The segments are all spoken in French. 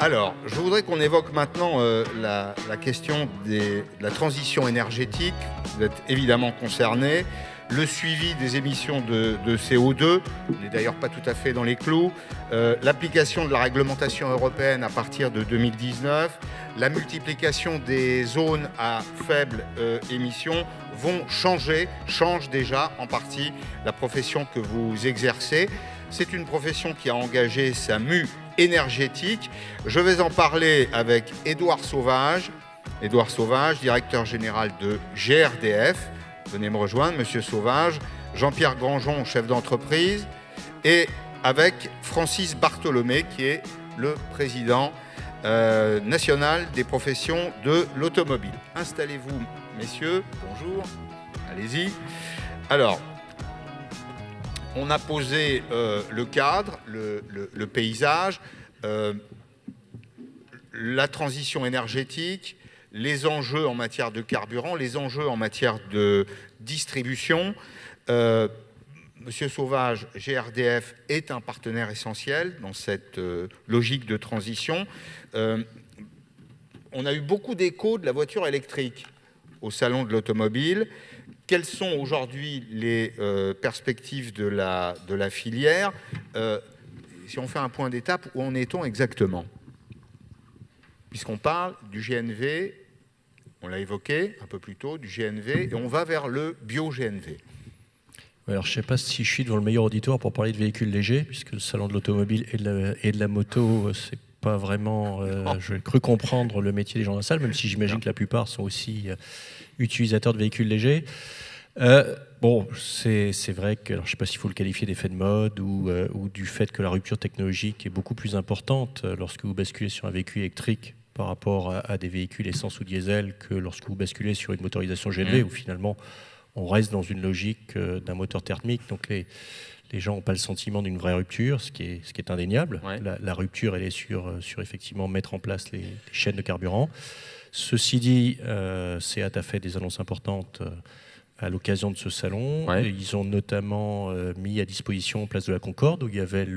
Alors, je voudrais qu'on évoque maintenant la question de la transition énergétique. Vous êtes évidemment concerné. Le suivi des émissions de CO2, on n'est d'ailleurs pas tout à fait dans les clous. L'application de la réglementation européenne à partir de 2019, la multiplication des zones à faible émission changent déjà en partie la profession que vous exercez. C'est une profession qui a engagé sa mue énergétique. Je vais en parler avec Édouard Sauvage, directeur général de GRDF. Venez me rejoindre, Monsieur Sauvage. Jean-Pierre Grangeon, chef d'entreprise. Et avec Francis Bartholomé, qui est le président national des professions de l'automobile. Installez-vous, messieurs. Bonjour. Allez-y. Alors, on a posé le cadre, le paysage, la transition énergétique, les enjeux en matière de carburant, les enjeux en matière de distribution. Monsieur Sauvage, GRDF est un partenaire essentiel dans cette logique de transition. On a eu beaucoup d'échos de la voiture électrique au salon de l'automobile. Quelles sont aujourd'hui les perspectives de la filière? Si on fait un point d'étape, où en est-on exactement? Puisqu'on parle du GNV, on l'a évoqué un peu plus tôt, du GNV, et on va vers le bio-GNV. Alors, je ne sais pas si je suis devant le meilleur auditoire pour parler de véhicules légers, puisque le salon de l'automobile et de la moto, c'est pas vraiment, je cru comprendre le métier des gens dans la salle, même si j'imagine que la plupart sont aussi utilisateurs de véhicules légers. Bon, c'est vrai que, alors, je ne sais pas s'il faut le qualifier d'effet de mode ou du fait que la rupture technologique est beaucoup plus importante lorsque vous basculez sur un véhicule électrique par rapport à des véhicules essence ou diesel que lorsque vous basculez sur une motorisation GNV, où finalement on reste dans une logique d'un moteur thermique. Donc les gens n'ont pas le sentiment d'une vraie rupture, ce qui est indéniable. Ouais. La rupture, elle est sur effectivement mettre en place les chaînes de carburant. Ceci dit, SEAT a fait des annonces importantes à l'occasion de ce salon. Ouais. Ils ont notamment mis à disposition Place de la Concorde, où il y avait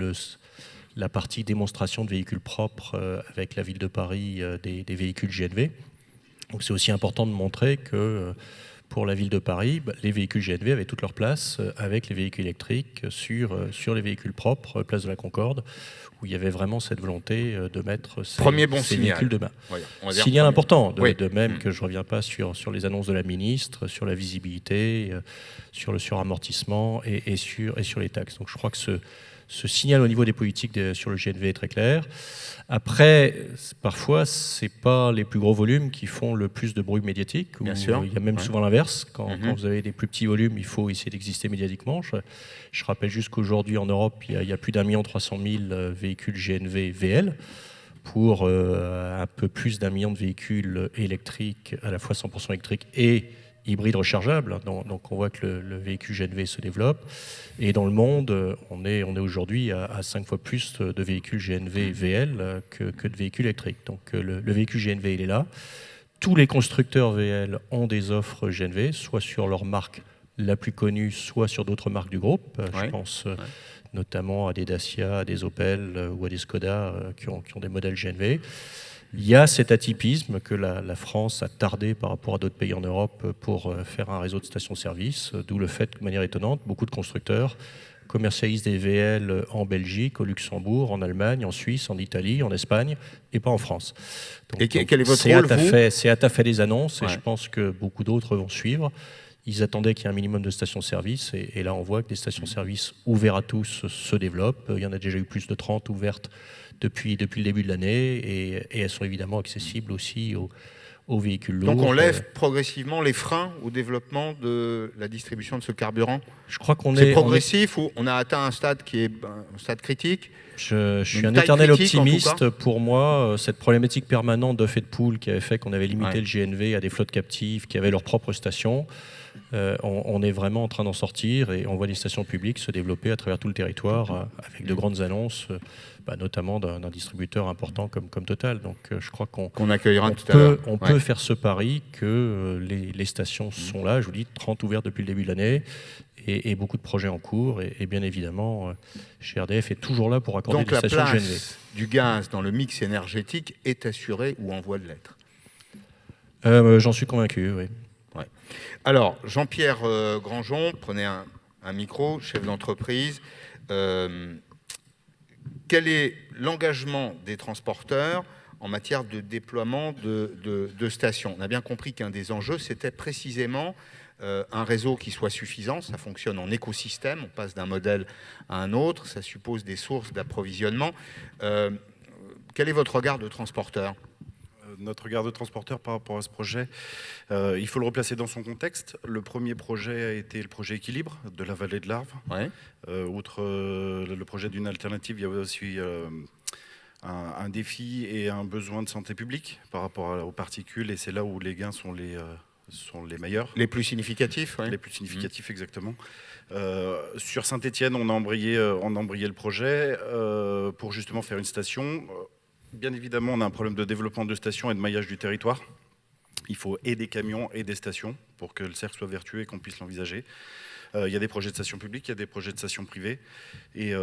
la partie démonstration de véhicules propres avec la ville de Paris des véhicules GNV. Donc c'est aussi important de montrer que pour la ville de Paris, les véhicules GNV avaient toute leur place avec les véhicules électriques sur les véhicules propres, Place de la Concorde, où il y avait vraiment cette volonté de mettre ces véhicules de main. Signal important, de même que je ne reviens pas sur les annonces de la ministre, sur la visibilité, sur le suramortissement et sur les taxes. Donc je crois que ce signal au niveau des politiques sur le GNV est très clair. Après, parfois, ce n'est pas les plus gros volumes qui font le plus de bruit médiatique. Bien sûr. Il y a même souvent l'inverse. Quand vous avez des plus petits volumes, il faut essayer d'exister médiatiquement. Je rappelle juste qu'aujourd'hui, en Europe, il y a plus d'1,3 million véhicules GNV VL pour un peu plus d'1 million de véhicules électriques, à la fois 100% électriques et hybride rechargeable, donc on voit que le véhicule GNV se développe. Et dans le monde, on est aujourd'hui à 5 fois plus de véhicules GNV VL que de véhicules électriques. Donc le véhicule GNV, il est là. Tous les constructeurs VL ont des offres GNV, soit sur leur marque la plus connue, soit sur d'autres marques du groupe. Je pense notamment à des Dacia, à des Opel ou à des Skoda qui ont des modèles GNV. Il y a cet atypisme que la France a tardé par rapport à d'autres pays en Europe pour faire un réseau de stations-service, d'où le fait que, de manière étonnante, beaucoup de constructeurs commercialisent des VL en Belgique, au Luxembourg, en Allemagne, en Suisse, en Italie, en Espagne, et pas en France. Et quel est votre rôle, vous ? SEAT a fait des annonces, et je pense que beaucoup d'autres vont suivre. Ils attendaient qu'il y ait un minimum de stations-service, et là on voit que des stations-service ouvertes à tous se développent. Il y en a déjà eu plus de 30 ouvertes depuis le début de l'année, et elles sont évidemment accessibles aussi aux véhicules lourds. Donc on lève progressivement les freins au développement de la distribution de ce carburant. Je crois qu'on c'est progressif ou on a atteint un stade qui est un stade critique. Je suis un éternel optimiste. Pour moi, cette problématique permanente d'œuf et de poule qui avait fait qu'on avait limité le GNV à des flottes captives qui avaient leurs propres stations, on est vraiment en train d'en sortir et on voit des stations publiques se développer à travers tout le territoire avec de grandes annonces, notamment d'un distributeur important comme Total. Donc je crois qu'on accueillera tout à l'heure. On peut faire ce pari que les stations sont là, je vous dis, 30 ouvertes depuis le début de l'année et beaucoup de projets en cours. Et bien évidemment, GRDF est toujours là pour accorder des stations GNV. Donc la place du gaz dans le mix énergétique est assurée ou en voie de l'être? J'en suis convaincu, oui. Ouais. Alors, Jean-Pierre Granjon, prenez un micro, chef d'entreprise. Quel est l'engagement des transporteurs en matière de déploiement de stations? On a bien compris qu'un des enjeux, c'était précisément un réseau qui soit suffisant. Ça fonctionne en écosystème, on passe d'un modèle à un autre, ça suppose des sources d'approvisionnement. Quel est votre regard de transporteur? Notre regard de transporteur par rapport à ce projet, il faut le replacer dans son contexte. Le premier projet a été le projet Équilibre de la vallée de l'Arve. Ouais. Outre le projet d'une alternative, il y avait aussi un défi et un besoin de santé publique par rapport aux particules, et c'est là où les gains sont les meilleurs. Les plus significatifs, oui. Les plus significatifs, exactement. Sur Saint-Étienne, on a embrayé le projet pour justement faire une station. Bien évidemment, on a un problème de développement de stations et de maillage du territoire. Il faut et des camions et des stations pour que le cercle soit vertueux et qu'on puisse l'envisager. Il y a des projets de stations publiques, il y a des projets de stations privées. Et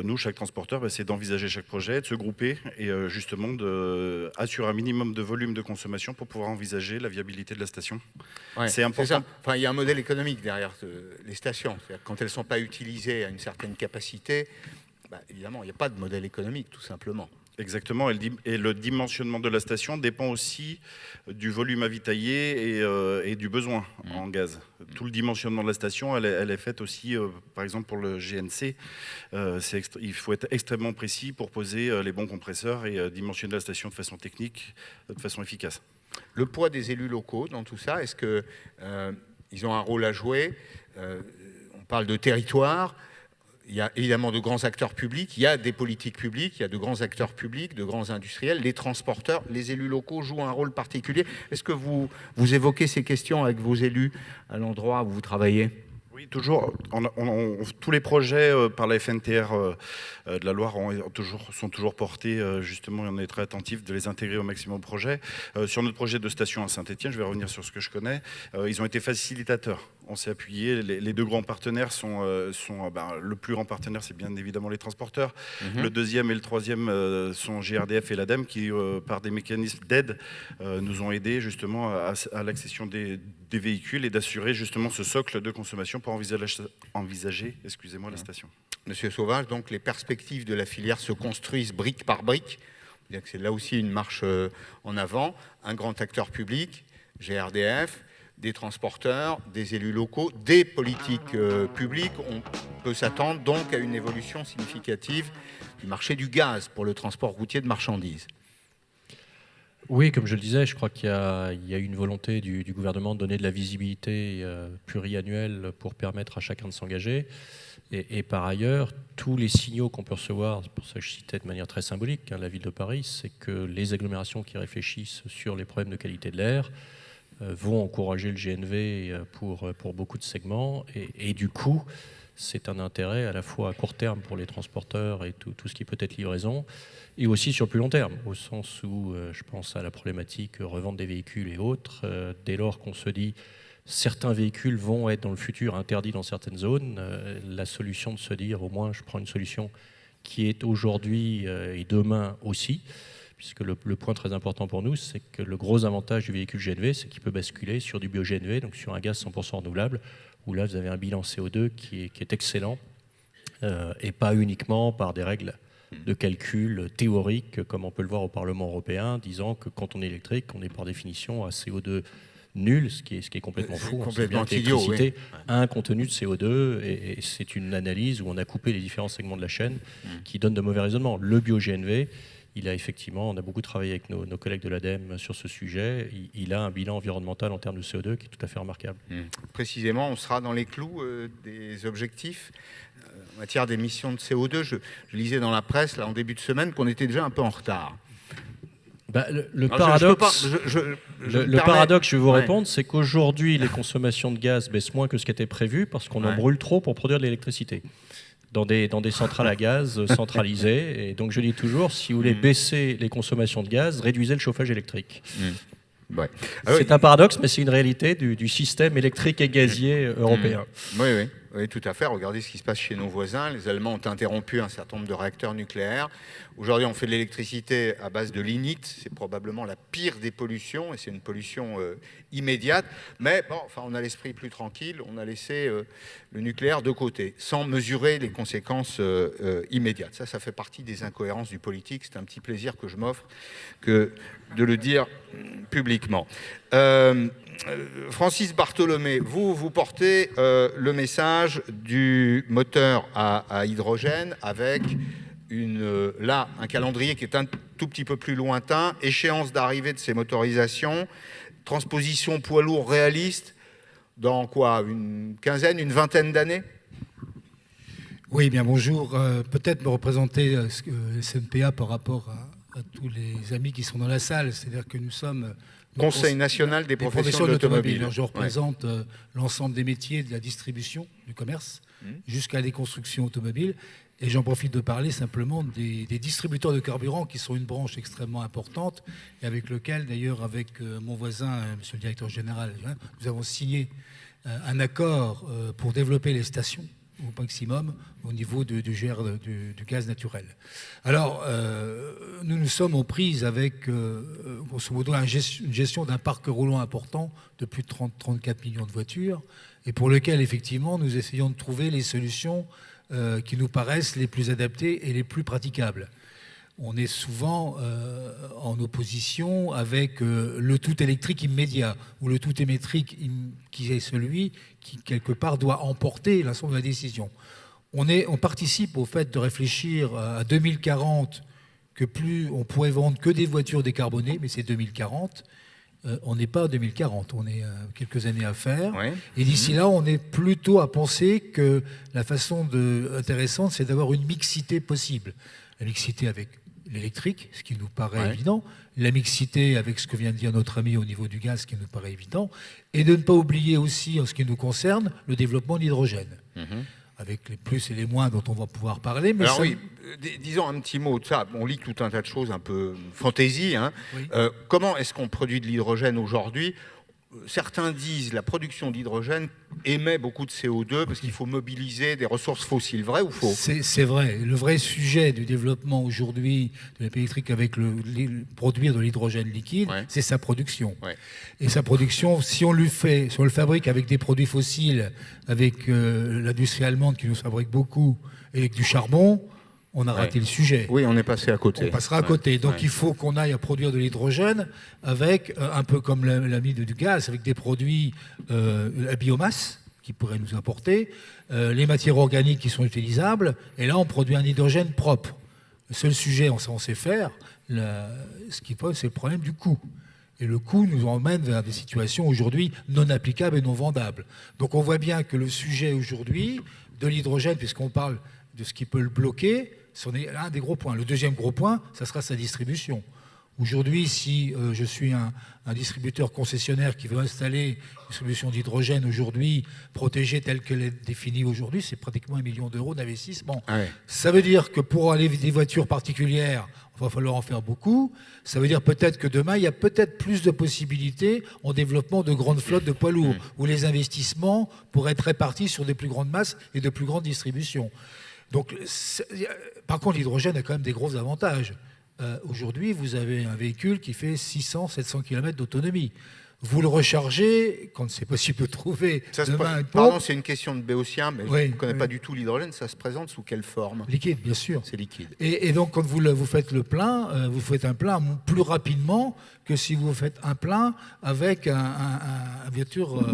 nous, chaque transporteur, c'est d'envisager chaque projet, de se grouper et justement d'assurer un minimum de volume de consommation pour pouvoir envisager la viabilité de la station. Ouais, c'est important. Enfin, il y a un modèle économique derrière les stations. C'est-à-dire, quand elles ne sont pas utilisées à une certaine capacité, évidemment, il n'y a pas de modèle économique, tout simplement. Exactement, et le dimensionnement de la station dépend aussi du volume avitaillé et du besoin en gaz. Tout le dimensionnement de la station, elle est faite aussi, par exemple pour le GNC, il faut être extrêmement précis pour poser les bons compresseurs et dimensionner la station de façon technique, de façon efficace. Le poids des élus locaux dans tout ça, est-ce qu'ils ont un rôle à jouer? On parle de territoire. Il y a évidemment de grands acteurs publics, il y a des politiques publiques, il y a de grands acteurs publics, de grands industriels, les transporteurs, les élus locaux jouent un rôle particulier. Est-ce que vous évoquez ces questions avec vos élus à l'endroit où vous travaillez? Oui, toujours. Tous les projets par la FNTR de la Loire sont toujours portés, justement, et on est très attentif de les intégrer au maximum au projet. Sur notre projet de station à Saint-Étienne, je vais revenir sur ce que je connais, ils ont été facilitateurs. On s'est appuyé, les deux grands partenaires sont le plus grand partenaire, c'est bien évidemment les transporteurs. Le deuxième et le troisième sont GRDF et l'ADEME qui, par des mécanismes d'aide, nous ont aidés justement à l'accession des véhicules et d'assurer justement ce socle de consommation pour envisager la station. Monsieur Sauvage, donc les perspectives de la filière se construisent brique par brique. C'est là aussi une marche en avant. Un grand acteur public, GRDF, des transporteurs, des élus locaux, des politiques publiques. On peut s'attendre donc à une évolution significative du marché du gaz pour le transport routier de marchandises. Oui, comme je le disais, je crois qu'il y a une volonté du gouvernement de donner de la visibilité pluriannuelle pour permettre à chacun de s'engager. Et par ailleurs, tous les signaux qu'on peut recevoir, c'est pour ça que je citais de manière très symbolique la ville de Paris, c'est que les agglomérations qui réfléchissent sur les problèmes de qualité de l'air vont encourager le GNV pour beaucoup de segments. Et du coup, c'est un intérêt à la fois à court terme pour les transporteurs et tout ce qui peut être livraison, et aussi sur le plus long terme, au sens où je pense à la problématique revente des véhicules et autres. Dès lors qu'on se dit certains véhicules vont être dans le futur interdits dans certaines zones, la solution de se dire au moins je prends une solution qui est aujourd'hui et demain aussi, puisque le point très important pour nous, c'est que le gros avantage du véhicule GNV, c'est qu'il peut basculer sur du bio-GNV, donc sur un gaz 100% renouvelable, où là vous avez un bilan CO2 qui est excellent, et pas uniquement par des règles de calcul théoriques, comme on peut le voir au Parlement européen, disant que quand on est électrique, on est par définition à CO2 nul, ce qui est complètement fou. Complètement idiot, oui. A un contenu de CO2, et c'est une analyse où on a coupé les différents segments de la chaîne qui donne de mauvais raisonnements. Le bio-GNV, on a beaucoup travaillé avec nos collègues de l'ADEME sur ce sujet, il a un bilan environnemental en termes de CO2 qui est tout à fait remarquable. Précisément, on sera dans les clous des objectifs en matière d'émissions de CO2. Je lisais dans la presse, là, en début de semaine, qu'on était déjà un peu en retard. Le paradoxe, je vais vous répondre, c'est qu'aujourd'hui, les consommations de gaz baissent moins que ce qui était prévu parce qu'on en brûle trop pour produire de l'électricité dans des centrales à gaz centralisées. Et donc, je dis toujours, si vous voulez baisser les consommations de gaz, réduisez le chauffage électrique. C'est un paradoxe, mais c'est une réalité du système électrique et gazier européen. Oui, oui. oui, tout à fait. Regardez ce qui se passe chez nos voisins. Les Allemands ont interrompu un certain nombre de réacteurs nucléaires. Aujourd'hui, on fait de l'électricité à base de lignite. C'est probablement la pire des pollutions, et c'est une pollution immédiate. Mais bon, enfin, on a l'esprit plus tranquille. On a laissé le nucléaire de côté, sans mesurer les conséquences immédiates. Ça fait partie des incohérences du politique. C'est un petit plaisir que je m'offre que de le dire publiquement. Francis Bartholomé, vous portez le message du moteur à hydrogène avec un calendrier qui est un tout petit peu plus lointain, échéance d'arrivée de ces motorisations, transposition poids lourd réaliste dans quoi, une quinzaine, une vingtaine d'années? Oui, bien bonjour. Peut-être me représenter SNPA par rapport à tous les amis qui sont dans la salle, c'est-à-dire que nous sommes... Conseil national des professions de l'automobile. Je représente l'ensemble des métiers de la distribution, du commerce, jusqu'à des constructions automobiles. Et j'en profite de parler simplement des distributeurs de carburant qui sont une branche extrêmement importante et avec lequel, d'ailleurs, avec mon voisin, monsieur le directeur général, nous avons signé un accord pour développer les stations au maximum au niveau du GR du gaz naturel. Alors, nous nous sommes aux prises avec, grosso modo, une gestion d'un parc roulant important de plus de 34 millions de voitures, et pour lequel, effectivement, nous essayons de trouver les solutions qui nous paraissent les plus adaptées et les plus praticables. On est souvent en opposition avec le tout électrique immédiat ou le tout électrique qui est celui qui, quelque part, doit emporter l'ensemble de la décision. On participe au fait de réfléchir à 2040 que plus on pourrait vendre que des voitures décarbonées, mais c'est 2040. On n'est pas à 2040, on est quelques années à faire. Ouais. Et d'ici là, on est plutôt à penser que la façon intéressante, c'est d'avoir une mixité possible. La mixité avec l'électrique, ce qui nous paraît évident, la mixité avec ce que vient de dire notre ami au niveau du gaz, ce qui nous paraît évident, et de ne pas oublier aussi, en ce qui nous concerne, le développement de l'hydrogène, avec les plus et les moins dont on va pouvoir parler. Mais alors oui, disons un petit mot de ça. On lit tout un tas de choses un peu fantaisie. Oui. Comment est-ce qu'on produit de l'hydrogène aujourd'hui ? Certains disent que la production d'hydrogène émet beaucoup de CO2 parce qu'il faut mobiliser des ressources fossiles. Vrai ou faux ? C'est vrai. Le vrai sujet du développement aujourd'hui de l'électrique avec produire de l'hydrogène liquide, c'est sa production. Et sa production, si on le fabrique avec des produits fossiles, avec l'industrie allemande qui nous fabrique beaucoup, et avec du charbon, on a raté le sujet. Oui, on est passé à côté. On passera à côté. Donc il faut qu'on aille à produire de l'hydrogène avec, un peu comme l'ami du gaz, avec des produits à biomasse qui pourraient nous apporter, les matières organiques qui sont utilisables, et là on produit un hydrogène propre. Le seul sujet, on sait faire, ce qui pose, c'est le problème du coût. Et le coût nous emmène vers des situations aujourd'hui non applicables et non vendables. Donc on voit bien que le sujet aujourd'hui de l'hydrogène, puisqu'on parle de ce qui peut le bloquer, c'en est un des gros points. Le deuxième gros point, ça sera sa distribution. Aujourd'hui, si je suis un distributeur concessionnaire qui veut installer une distribution d'hydrogène aujourd'hui, protégée telle qu'elle est définie aujourd'hui, c'est pratiquement 1 million d'euros d'investissement. Ça veut dire que pour aller des voitures particulières, il va falloir en faire beaucoup. Ça veut dire peut-être que demain, il y a peut-être plus de possibilités en développement de grandes flottes de poids lourds, où les investissements pourraient être répartis sur des plus grandes masses et de plus grandes distributions. Donc, par contre, l'hydrogène a quand même des gros avantages. Aujourd'hui, vous avez un véhicule qui fait 600-700 km d'autonomie. Vous le rechargez quand c'est possible de trouver. Pardon, c'est une question de béotien, mais je ne connais pas du tout l'hydrogène. Ça se présente sous quelle forme ? Liquide, bien sûr. C'est liquide. Et donc, quand vous faites le plein, vous faites un plein plus rapidement que si vous faites un plein avec une voiture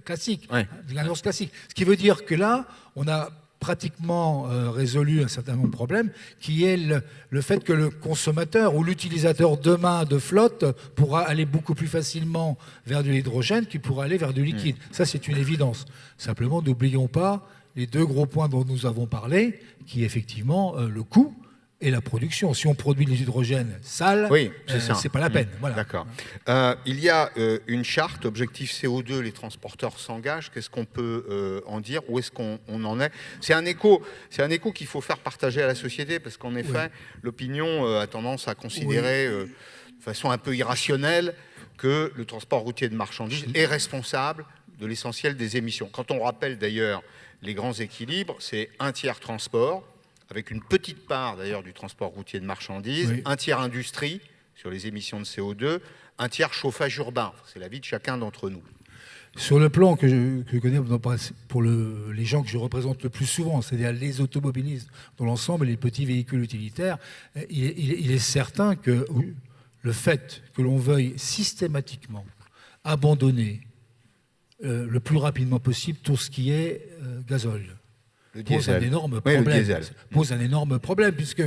classique, une allure classique. Ce qui veut dire que là, on a pratiquement résolu un certain nombre de problèmes, qui est le fait que le consommateur ou l'utilisateur demain de flotte pourra aller beaucoup plus facilement vers de l'hydrogène qu'il pourra aller vers du liquide. Ça, c'est une évidence. Simplement, n'oublions pas les deux gros points dont nous avons parlé, qui est effectivement le coût et la production. Si on produit de l'hydrogène sale, c'est pas la peine. Voilà. D'accord. Il y a une charte, objectif CO2, les transporteurs s'engagent. Qu'est-ce qu'on peut en dire ? Où est-ce qu'on en est ? C'est un écho qu'il faut faire partager à la société, parce qu'en effet, l'opinion a tendance à considérer de façon un peu irrationnelle que le transport routier de marchandises est responsable de l'essentiel des émissions. Quand on rappelle d'ailleurs les grands équilibres, c'est un tiers transport, avec une petite part d'ailleurs du transport routier de marchandises, Oui. un tiers industrie sur les émissions de CO2, un tiers chauffage urbain. C'est la vie de chacun d'entre nous. Sur le plan que je connais pour les gens que je représente le plus souvent, c'est-à-dire les automobilistes dans l'ensemble et les petits véhicules utilitaires, il est certain que le fait que l'on veuille systématiquement abandonner le plus rapidement possible tout ce qui est gazole Le pose un diesel. énorme Oui, le problème. diesel. Pose un énorme problème, puisque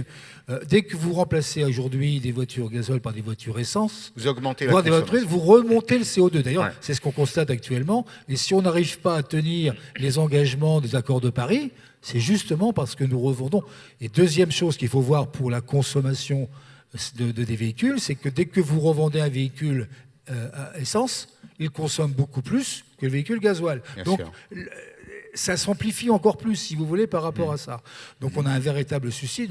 dès que vous remplacez aujourd'hui des voitures gazole par des voitures essence, Vous augmentez la voire des consommation. voitures, vous remontez le CO2. D'ailleurs, Ouais. c'est ce qu'on constate actuellement. Et si on n'arrive pas à tenir les engagements des accords de Paris, c'est justement parce que nous revendons. Et deuxième chose qu'il faut voir pour la consommation des véhicules, c'est que dès que vous revendez un véhicule à essence, il consomme beaucoup plus que le véhicule gasoil. Bien Donc, sûr. ça s'amplifie encore plus, si vous voulez, par rapport à ça. Donc on a un véritable souci.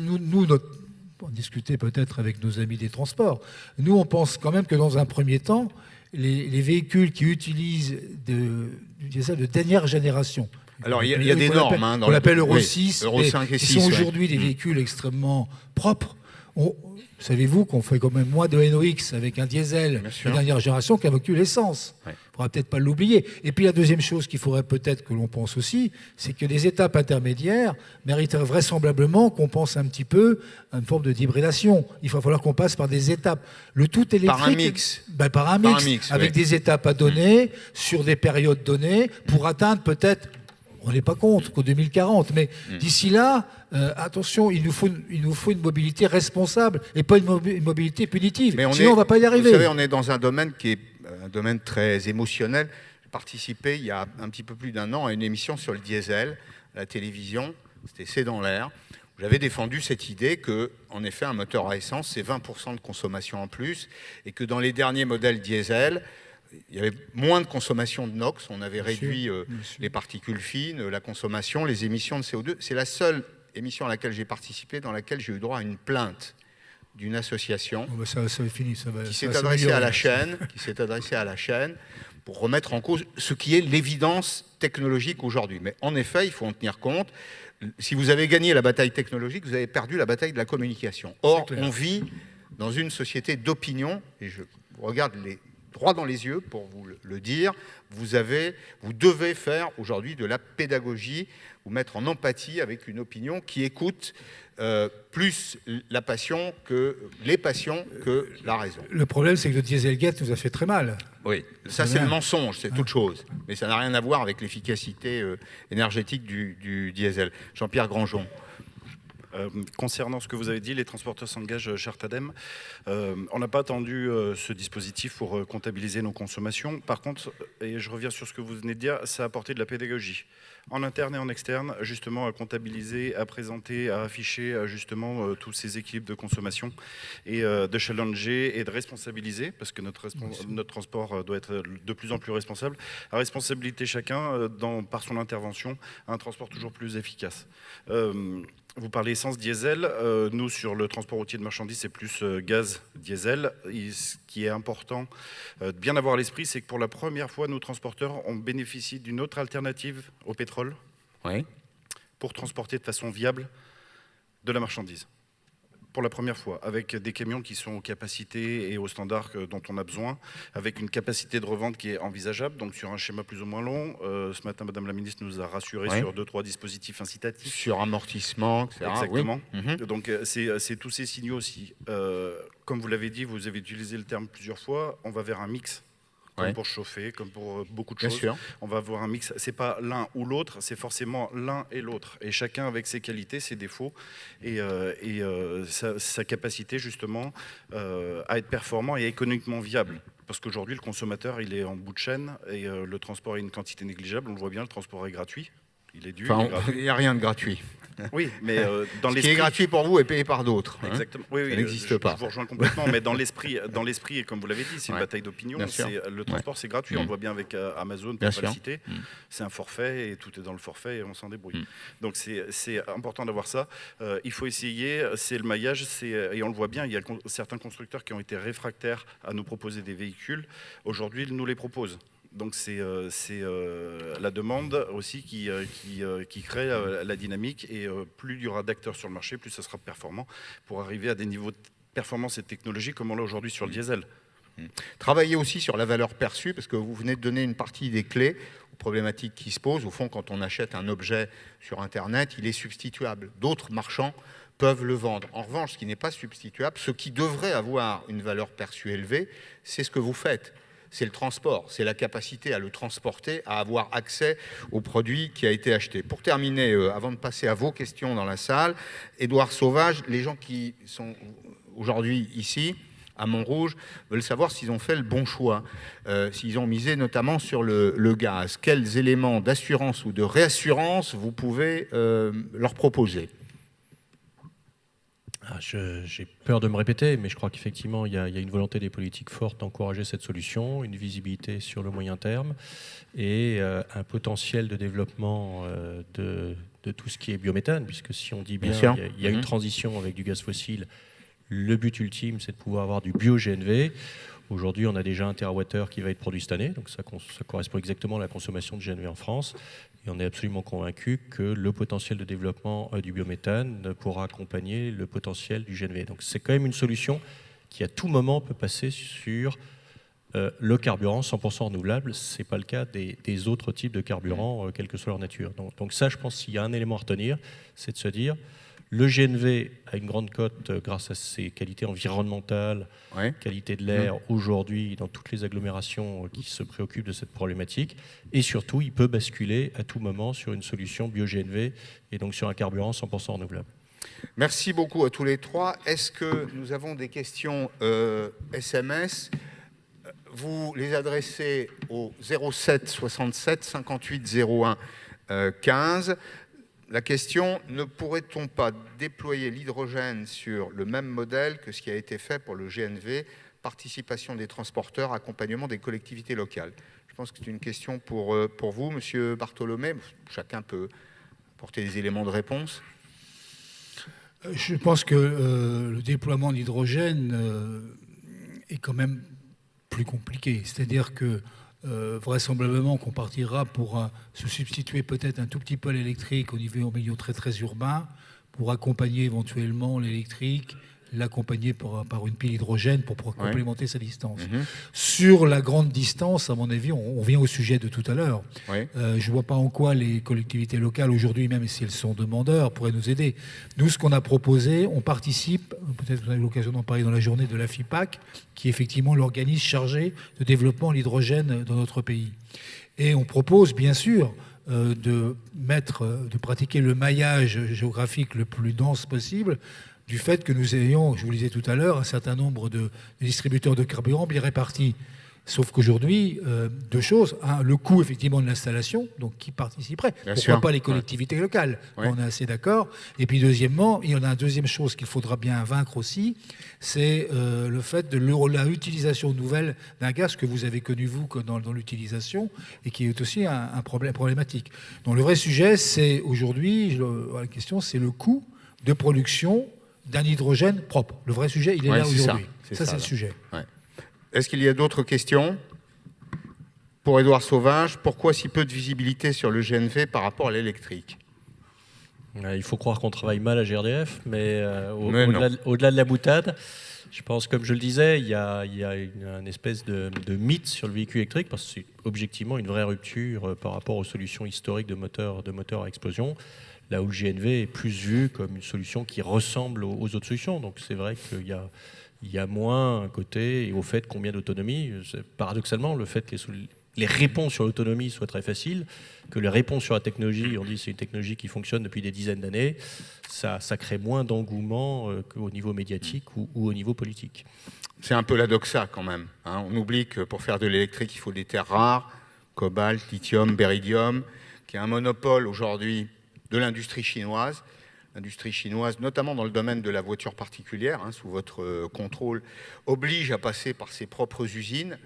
On discutait peut-être avec nos amis des transports. Nous, on pense quand même que dans un premier temps, les véhicules qui utilisent du diesel de dernière génération, Alors, il y a des qu'on normes. appelle- Dans qu'on appelle Euro oui, 6, Euro 5 et qui 6. sont ouais. aujourd'hui des véhicules extrêmement propres. Savez-vous qu'on fait quand même moins de NOx avec un diesel Bien sûr. de dernière génération qu'un véhicule essence. Il Ouais. ne faudra peut-être pas l'oublier. Et puis la deuxième chose qu'il faudrait peut-être que l'on pense aussi, c'est que les étapes intermédiaires mériteraient vraisemblablement qu'on pense un petit peu à une forme de hybridation. Il va falloir qu'on passe par des étapes. Le tout électrique. Par un mix. Par un mix, avec oui. des étapes à donner, sur des périodes données, pour atteindre peut-être, on n'est pas contre qu'au 2040, mais d'ici là, attention, il nous faut une mobilité responsable et pas une mobilité punitive. Sinon, on ne va pas y arriver. Vous savez, on est dans un domaine qui est un domaine très émotionnel. J'ai participé il y a un petit peu plus d'un an à une émission sur le diesel à la télévision. C'était C'est dans l'air. J'avais défendu cette idée que, en effet, un moteur à essence, c'est 20% de consommation en plus, et que dans les derniers modèles diesel, il y avait moins de consommation de NOx. On avait réduit les particules fines, la consommation, les émissions de CO2. C'est la seule émission à laquelle j'ai participé dans laquelle j'ai eu droit à une plainte d'une association Oh, bah, ça va finir, qui s'est adressée à la chaîne pour remettre en cause ce qui est l'évidence technologique aujourd'hui. Mais en effet, il faut en tenir compte. Si vous avez gagné la bataille technologique, vous avez perdu la bataille de la communication. Or, on vit dans une société d'opinion, et je vous regarde droit dans les yeux pour vous le dire, vous devez faire aujourd'hui de la pédagogie, vous mettre en empathie avec une opinion qui écoute plus la passion que les passions que la raison. Le problème, c'est que le Dieselgate nous a fait très mal. Oui, ça c'est le mensonge, c'est autre chose. Mais ça n'a rien à voir avec l'efficacité énergétique du diesel. Jean-Pierre Grangeon. Concernant ce que vous avez dit, les transporteurs s'engagent charte ADEME. On n'a pas attendu ce dispositif pour comptabiliser nos consommations. Par contre, et je reviens sur ce que vous venez de dire, ça a apporté de la pédagogie. En interne et en externe, justement à comptabiliser, à présenter, à afficher justement tous ces équilibres de consommation et de challenger et de responsabiliser, parce que notre transport doit être de plus en plus responsable, à responsabiliser chacun par son intervention à un transport toujours plus efficace. Vous parlez essence diesel, nous sur le transport routier de marchandises c'est plus gaz diesel. Ce qui est important de bien avoir à l'esprit, c'est que pour la première fois nos transporteurs on bénéficie d'une autre alternative au pétrole pour transporter de façon viable de la marchandise. Pour la première fois, avec des camions qui sont aux capacités et aux standards dont on a besoin, avec une capacité de revente qui est envisageable, donc sur un schéma plus ou moins long. Ce matin, Madame la Ministre nous a rassuré sur 2-3 dispositifs incitatifs. Sur amortissement, etc. Exactement. Oui. Donc c'est tous ces signaux aussi. Comme vous l'avez dit, vous avez utilisé le terme plusieurs fois, on va vers un mix. Comme pour chauffer, comme pour beaucoup de choses. Bien sûr. On va avoir un mix. C'est pas l'un ou l'autre, c'est forcément l'un et l'autre. Et chacun avec ses qualités, ses défauts et sa capacité justement à être performant et économiquement viable. Parce qu'aujourd'hui, le consommateur, il est en bout de chaîne et le transport est une quantité négligeable. On le voit bien, le transport est gratuit. Il est dû. Enfin, il n'y a rien de gratuit. Oui, mais dans Ce qui est gratuit pour vous est payé par d'autres. Exactement. Oui, ça n'existe pas. Je vous rejoins complètement, mais dans l'esprit, et comme vous l'avez dit, c'est une bataille d'opinion. Le transport, c'est gratuit. On le voit bien avec Amazon, pour ne pas le citer. C'est un forfait et tout est dans le forfait et on s'en débrouille. Donc c'est important d'avoir ça. Il faut essayer, c'est le maillage, et on le voit bien, il y a certains constructeurs qui ont été réfractaires à nous proposer des véhicules. Aujourd'hui, ils nous les proposent. Donc c'est la demande aussi qui crée la dynamique, et plus il y aura d'acteurs sur le marché, plus ça sera performant pour arriver à des niveaux de performance et de technologie comme on l'a aujourd'hui sur le diesel. Travaillez aussi sur la valeur perçue, parce que vous venez de donner une partie des clés aux problématiques qui se posent. Au fond, quand on achète un objet sur Internet, il est substituable. D'autres marchands peuvent le vendre. En revanche, ce qui n'est pas substituable, ce qui devrait avoir une valeur perçue élevée, c'est ce que vous faites. C'est le transport, c'est la capacité à le transporter, à avoir accès au produit qui a été acheté. Pour terminer, avant de passer à vos questions dans la salle, Édouard Sauvage, les gens qui sont aujourd'hui ici, à Montrouge, veulent savoir s'ils ont fait le bon choix, s'ils ont misé notamment sur le gaz. Quels éléments d'assurance ou de réassurance vous pouvez leur proposer ? J'ai peur de me répéter, mais je crois qu'effectivement, il y a une volonté des politiques forte d'encourager cette solution, une visibilité sur le moyen terme et un potentiel de développement de tout ce qui est biométhane, puisque si on dit bien, il y a une transition avec du gaz fossile. Le but ultime, c'est de pouvoir avoir du bio-GNV. Aujourd'hui, on a déjà 1 TWh qui va être produit cette année, donc ça correspond exactement à la consommation de GNV en France. Et on est absolument convaincu que le potentiel de développement du biométhane pourra accompagner le potentiel du GNV. Donc c'est quand même une solution qui à tout moment peut passer sur le carburant 100% renouvelable. Ce n'est pas le cas des autres types de carburants, quelle que soit leur nature. Donc ça, je pense qu'il y a un élément à retenir, c'est de se dire le GNV a une grande cote grâce à ses qualités environnementales, qualité de l'air aujourd'hui dans toutes les agglomérations qui se préoccupent de cette problématique. Et surtout, il peut basculer à tout moment sur une solution bio-GNV et donc sur un carburant 100% renouvelable. Merci beaucoup à tous les trois. Est-ce que nous avons des questions SMS ? Vous les adressez au 07 67 58 01 15. La question, ne pourrait-on pas déployer l'hydrogène sur le même modèle que ce qui a été fait pour le GNV, participation des transporteurs, accompagnement des collectivités locales? Je pense que c'est une question pour vous, Monsieur Bartholomé. Chacun peut apporter des éléments de réponse. Je pense que le déploiement d'hydrogène est quand même plus compliqué. C'est-à-dire que vraisemblablement qu'on partira pour se substituer peut-être un tout petit peu à l'électrique au milieu très très urbain, pour accompagner éventuellement l'électrique, l'accompagner par une pile hydrogène pour complémenter sa distance. Sur la grande distance, à mon avis, on vient au sujet de tout à l'heure. Je ne vois pas en quoi les collectivités locales, aujourd'hui, même si elles sont demandeurs, pourraient nous aider. Nous, ce qu'on a proposé, on participe, peut-être que vous avez l'occasion d'en parler dans la journée, de la FIPAC, qui est effectivement l'organisme chargé de développement de l'hydrogène dans notre pays. Et on propose, bien sûr, de pratiquer le maillage géographique le plus dense possible, du fait que nous ayons, je vous le disais tout à l'heure, un certain nombre de distributeurs de carburant bien répartis. Sauf qu'aujourd'hui, deux choses. Un, le coût effectivement de l'installation, donc qui participerait. Pourquoi pas les collectivités locales? On est assez d'accord. Et puis deuxièmement, il y en a une deuxième chose qu'il faudra bien vaincre aussi, c'est le fait de la utilisation nouvelle d'un gaz que vous avez connu vous dans l'utilisation et qui est aussi un problème problématique. Donc le vrai sujet, c'est aujourd'hui, la question, c'est le coût de production d'un hydrogène propre. Le vrai sujet, il est là aujourd'hui. Ça, c'est le sujet. Est-ce qu'il y a d'autres questions? Pour Édouard Sauvage, pourquoi si peu de visibilité sur le GNV par rapport à l'électrique? Il faut croire qu'on travaille mal à GRDF, mais au-delà de la boutade, je pense, comme je le disais, il y a une espèce de mythe sur le véhicule électrique, parce que c'est objectivement une vraie rupture par rapport aux solutions historiques de moteurs à explosion, là où le GNV est plus vu comme une solution qui ressemble aux autres solutions. Donc c'est vrai qu'il y a moins un côté, et au fait combien d'autonomie, paradoxalement, le fait que les réponses sur l'autonomie soient très faciles, que les réponses sur la technologie, on dit c'est une technologie qui fonctionne depuis des dizaines d'années, ça crée moins d'engouement qu'au niveau médiatique ou au niveau politique. C'est un peu la doxa quand même. On oublie que pour faire de l'électrique, il faut des terres rares, cobalt, lithium, béridium, qui a un monopole aujourd'hui de l'industrie chinoise. L'industrie chinoise, notamment dans le domaine de la voiture particulière, sous votre contrôle, oblige à passer par ses propres usines.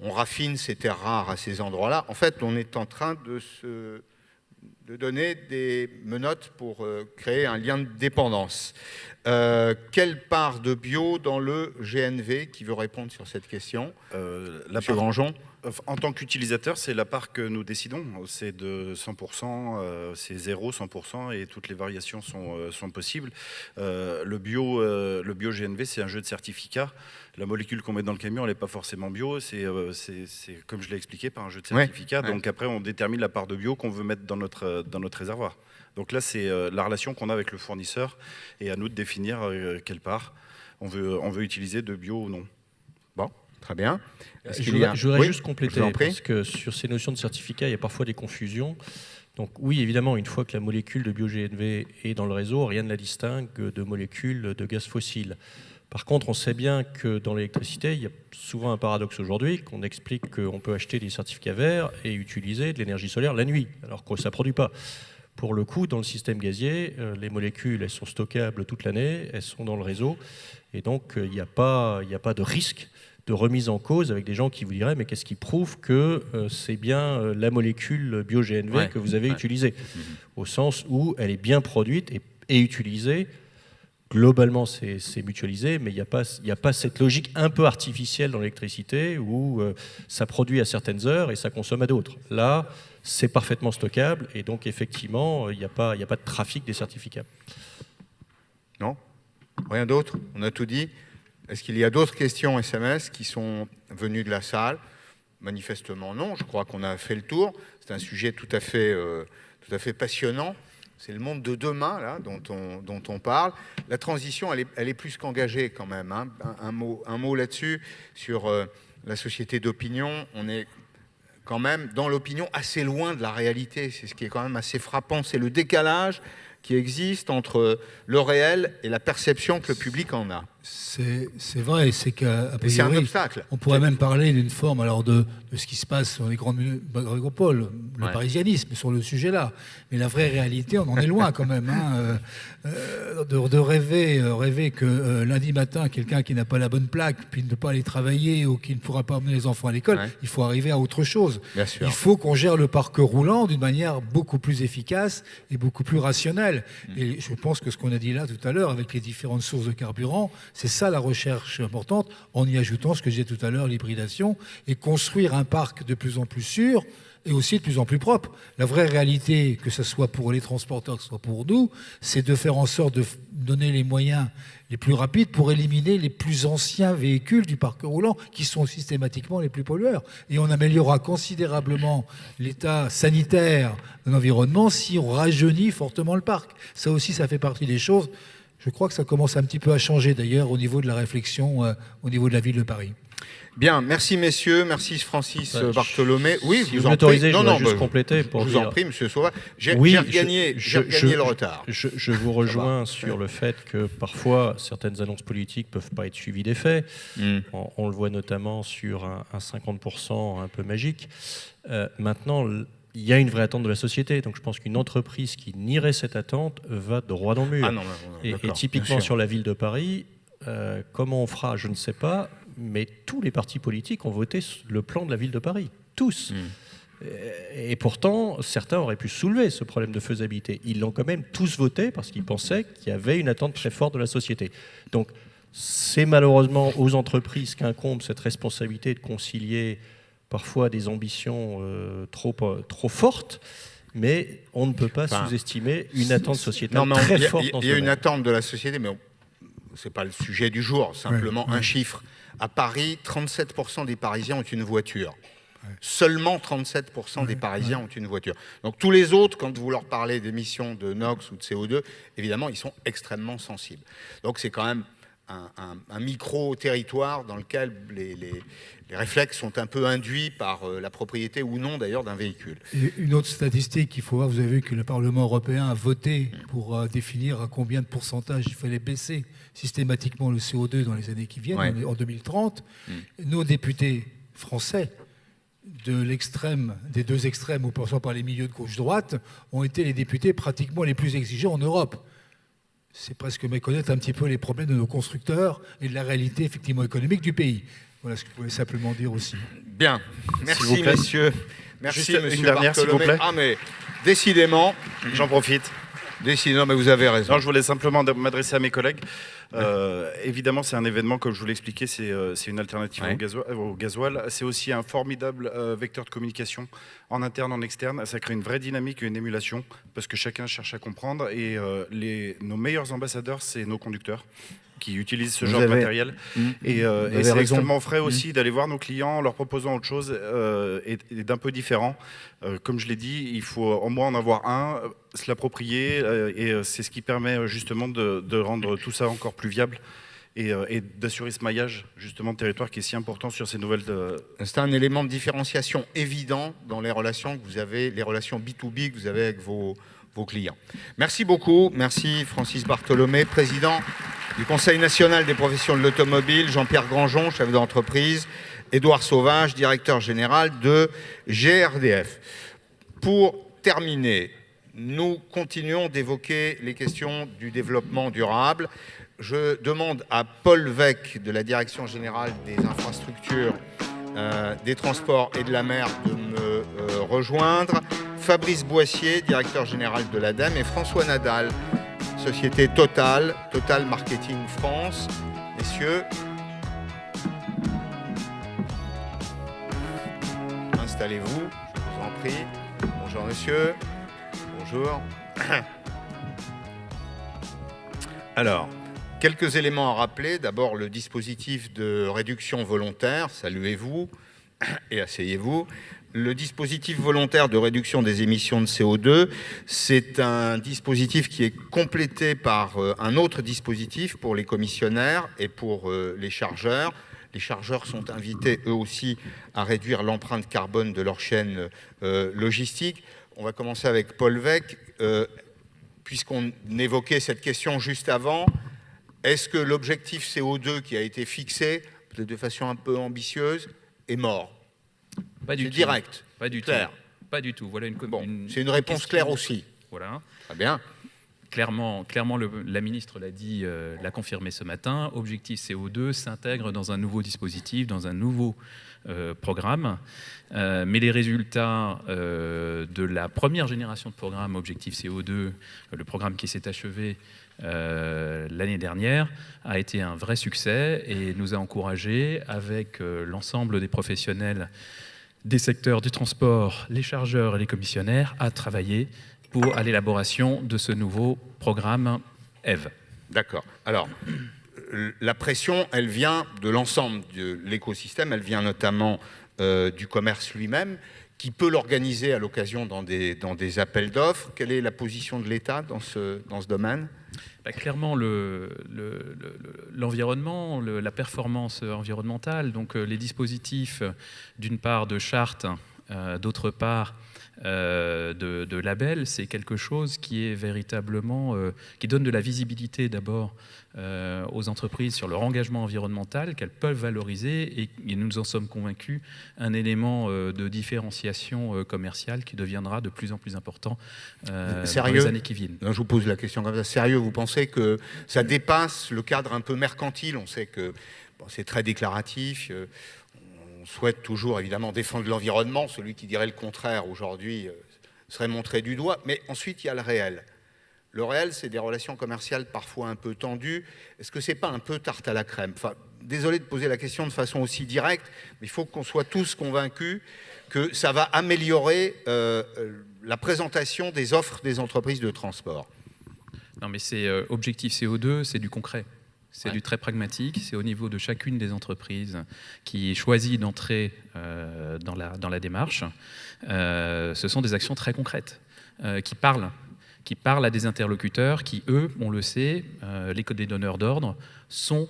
On raffine ces terres rares à ces endroits-là. En fait, on est en train de donner des menottes pour créer un lien de dépendance. Quelle part de bio dans le GNV? Qui veut répondre sur cette question? Monsieur Grandjean. En tant qu'utilisateur, c'est la part que nous décidons. C'est de 100%, c'est 0, 100%, et toutes les variations sont possibles. Le bio GNV, c'est un jeu de certificats. La molécule qu'on met dans le camion, elle n'est pas forcément bio. C'est comme je l'ai expliqué, par un jeu de certificats. Ouais, donc après, on détermine la part de bio qu'on veut mettre dans notre réservoir. Donc là, c'est la relation qu'on a avec le fournisseur, et à nous de définir quelle part on veut utiliser de bio ou non. Bon. Très bien. Je voudrais juste compléter, parce que sur ces notions de certificat, il y a parfois des confusions. Donc oui, évidemment, une fois que la molécule de bio-GNV est dans le réseau, rien ne la distingue de molécules de gaz fossile. Par contre, on sait bien que dans l'électricité, il y a souvent un paradoxe aujourd'hui, qu'on explique qu'on peut acheter des certificats verts et utiliser de l'énergie solaire la nuit, alors que ça ne produit pas. Pour le coup, dans le système gazier, les molécules, elles sont stockables toute l'année, elles sont dans le réseau, et donc il n'y a pas de risque de remise en cause avec des gens qui vous diraient mais qu'est-ce qui prouve que c'est bien la molécule bio-GNV que vous avez utilisée, au sens où elle est bien produite et utilisée. Globalement, c'est mutualisé, mais il n'y a pas cette logique un peu artificielle dans l'électricité où ça produit à certaines heures et ça consomme à d'autres. Là, c'est parfaitement stockable et donc effectivement, il n'y a pas de trafic des certificats. Non? Rien d'autre? On a tout dit? Est-ce qu'il y a d'autres questions SMS qui sont venues de la salle? Manifestement non, je crois qu'on a fait le tour. C'est un sujet tout à fait passionnant. C'est le monde de demain là, dont on parle. La transition, elle est plus qu'engagée quand même. Hein. Un mot là-dessus, sur la société d'opinion. On est quand même dans l'opinion assez loin de la réalité. C'est ce qui est quand même assez frappant. C'est le décalage qui existe entre le réel et la perception que le public en a. C'est vrai, c'est qu'à c'est un obstacle. On pourrait même parler d'une forme alors de ce qui se passe sur les grandes métropoles, le parisianisme sur le sujet-là. Mais la vraie réalité, on en est loin quand même. Hein. De rêver que lundi matin, quelqu'un qui n'a pas la bonne plaque, puis ne peut pas aller travailler ou qui ne pourra pas emmener les enfants à l'école, il faut arriver à autre chose. Bien sûr. Il faut qu'on gère le parc roulant d'une manière beaucoup plus efficace et beaucoup plus rationnelle. Et je pense que ce qu'on a dit là tout à l'heure, avec les différentes sources de carburant, c'est ça la recherche importante, en y ajoutant ce que je disais tout à l'heure, l'hybridation, et construire un parc de plus en plus sûr et aussi de plus en plus propre. La vraie réalité, que ce soit pour les transporteurs, que ce soit pour nous, c'est de faire en sorte de donner les moyens les plus rapides pour éliminer les plus anciens véhicules du parc roulant qui sont systématiquement les plus pollueurs. Et on améliorera considérablement l'état sanitaire de l'environnement si on rajeunit fortement le parc. Ça aussi, ça fait partie des choses. Je crois que ça commence un petit peu à changer d'ailleurs au niveau de la réflexion, au niveau de la ville de Paris. Bien, merci messieurs, merci Francis Bartholomé. Oui, si vous m'autorisez, je voudrais juste compléter. Je vous en prie, monsieur Sauvage. J'ai regagné le retard. Je vous rejoins sur le fait que parfois, certaines annonces politiques ne peuvent pas être suivies des faits. On le voit notamment sur un 50% un peu magique. Maintenant, il y a une vraie attente de la société. Donc je pense qu'une entreprise qui nierait cette attente va droit dans le mur. Et typiquement sur la ville de Paris, comment on fera, je ne sais pas, mais tous les partis politiques ont voté le plan de la ville de Paris. Tous. Et pourtant, certains auraient pu soulever ce problème de faisabilité. Ils l'ont quand même tous voté parce qu'ils pensaient qu'il y avait une attente très forte de la société. Donc c'est malheureusement aux entreprises qu'incombe cette responsabilité de concilier parfois des ambitions trop fortes, mais on ne peut pas sous-estimer une attente sociétale très forte dans ce domaine. Il y a une attente de la société, mais ce n'est pas le sujet du jour, simplement un chiffre. À Paris, 37% des Parisiens ont une voiture. Seulement 37% des Parisiens ont une voiture. Donc tous les autres, quand vous leur parlez d'émissions de NOx ou de CO2, évidemment, ils sont extrêmement sensibles. Donc c'est quand même un micro-territoire dans lequel les réflexes sont un peu induits par la propriété ou non d'ailleurs d'un véhicule. Et une autre statistique qu'il faut voir, vous avez vu que le Parlement européen a voté pour définir à combien de pourcentage il fallait baisser systématiquement le CO2 dans les années qui viennent, en 2030. Nos députés français des deux extrêmes, ou passant par les milieux de gauche-droite, ont été les députés pratiquement les plus exigeants en Europe. C'est presque méconnaître un petit peu les problèmes de nos constructeurs et de la réalité effectivement économique du pays. Voilà ce que je pouvais simplement dire aussi. Bien, merci messieurs. Merci Juste une dernière, s'il vous plaît. Décidément, J'en profite. décidément, mais vous avez raison. Non, je voulais simplement m'adresser à mes collègues. Évidemment, c'est un événement, comme je vous l'ai expliqué, c'est une alternative au gasoil. C'est aussi un formidable vecteur de communication en interne, en externe. Ça crée une vraie dynamique, une émulation, parce que chacun cherche à comprendre. Et nos meilleurs ambassadeurs, c'est nos conducteurs qui utilisent ce genre de matériel. Et c'est extrêmement frais aussi d'aller voir nos clients en leur proposant autre chose et d'un peu différent. Comme je l'ai dit, il faut au moins en avoir un, se l'approprier, et c'est ce qui permet justement de rendre tout ça encore plus viable et d'assurer ce maillage justement de territoire qui est si important sur ces nouvelles... C'est un élément de différenciation évident dans les relations que vous avez, les relations B2B que vous avez avec vos clients. Merci beaucoup. Merci Francis Bartholomé, président du Conseil national des professions de l'automobile, Jean-Pierre Granjon, chef d'entreprise, Édouard Sauvage, directeur général de GRDF. Pour terminer, nous continuons d'évoquer les questions du développement durable. Je demande à Paul Vec de la Direction générale des infrastructures, des transports et de la mer de me rejoindre, Fabrice Boissier, directeur général de l'ADEME, et François Nadal, société Total Marketing France. Messieurs, installez-vous, je vous en prie. Bonjour monsieur. Bonjour. Alors, quelques éléments à rappeler. D'abord, le dispositif de réduction volontaire, saluez-vous et asseyez-vous. Le dispositif volontaire de réduction des émissions de CO2, c'est un dispositif qui est complété par un autre dispositif pour les commissionnaires et pour les chargeurs. Les chargeurs sont invités eux aussi à réduire l'empreinte carbone de leur chaîne logistique. On va commencer avec Paul Vec. Puisqu'on évoquait cette question juste avant, est-ce que l'objectif CO2 qui a été fixé, peut-être de façon un peu ambitieuse, est mort? Pas du tout. Direct. Pas du clair. tout. Pas du tout. Voilà c'est une réponse question claire aussi. Voilà. Très bien. Clairement, la ministre l'a dit, l'a confirmé ce matin. Objectif CO2 s'intègre dans un nouveau dispositif, dans un nouveau programme. Mais les résultats de la première génération de programme Objectif CO2, le programme qui s'est achevé l'année dernière, a été un vrai succès et nous a encouragés, avec l'ensemble des professionnels des secteurs du transport, les chargeurs et les commissionnaires, à travailler à l'élaboration de ce nouveau programme EVE. D'accord. Alors, la pression, elle vient de l'ensemble de l'écosystème, elle vient notamment du commerce lui-même, qui peut l'organiser à l'occasion dans des appels d'offres. Quelle est la position de l'État dans ce domaine ? Clairement, l'environnement, la performance environnementale, donc les dispositifs, d'une part de charte, d'autre part de label, c'est quelque chose qui est véritablement, qui donne de la visibilité d'abord aux entreprises sur leur engagement environnemental qu'elles peuvent valoriser et nous en sommes convaincus, un élément de différenciation commerciale qui deviendra de plus en plus important dans les années qui viennent. Non, je vous pose la question comme ça. Sérieux, vous pensez que ça dépasse le cadre un peu mercantile? On sait que c'est très déclaratif. On souhaite toujours, évidemment, défendre l'environnement. Celui qui dirait le contraire, aujourd'hui, serait montré du doigt. Mais ensuite, il y a le réel. Le réel, c'est des relations commerciales parfois un peu tendues. Est-ce que ce n'est pas un peu tarte à la crème? Enfin, désolé de poser la question de façon aussi directe, mais il faut qu'on soit tous convaincus que ça va améliorer la présentation des offres des entreprises de transport. Non, mais c'est objectif CO2, c'est du concret. C'est du très pragmatique, c'est au niveau de chacune des entreprises qui choisit d'entrer dans la démarche. Ce sont des actions très concrètes qui parlent à des interlocuteurs qui, eux, on le sait, des donneurs d'ordre, sont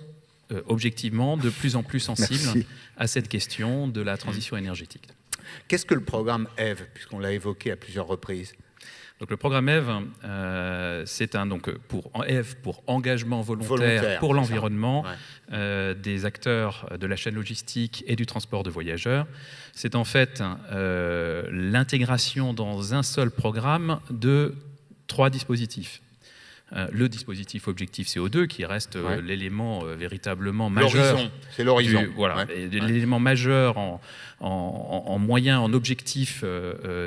objectivement de plus en plus sensibles à cette question de la transition énergétique. Qu'est-ce que le programme EVE, puisqu'on l'a évoqué à plusieurs reprises? Donc le programme EVE, c'est pour engagement volontaire pour l'environnement des acteurs de la chaîne logistique et du transport de voyageurs. C'est en fait l'intégration dans un seul programme de 3 dispositifs. le dispositif objectif CO2 qui reste l'élément véritablement majeur. L'horizon, c'est l'horizon. Voilà, l'élément majeur en moyen, en objectif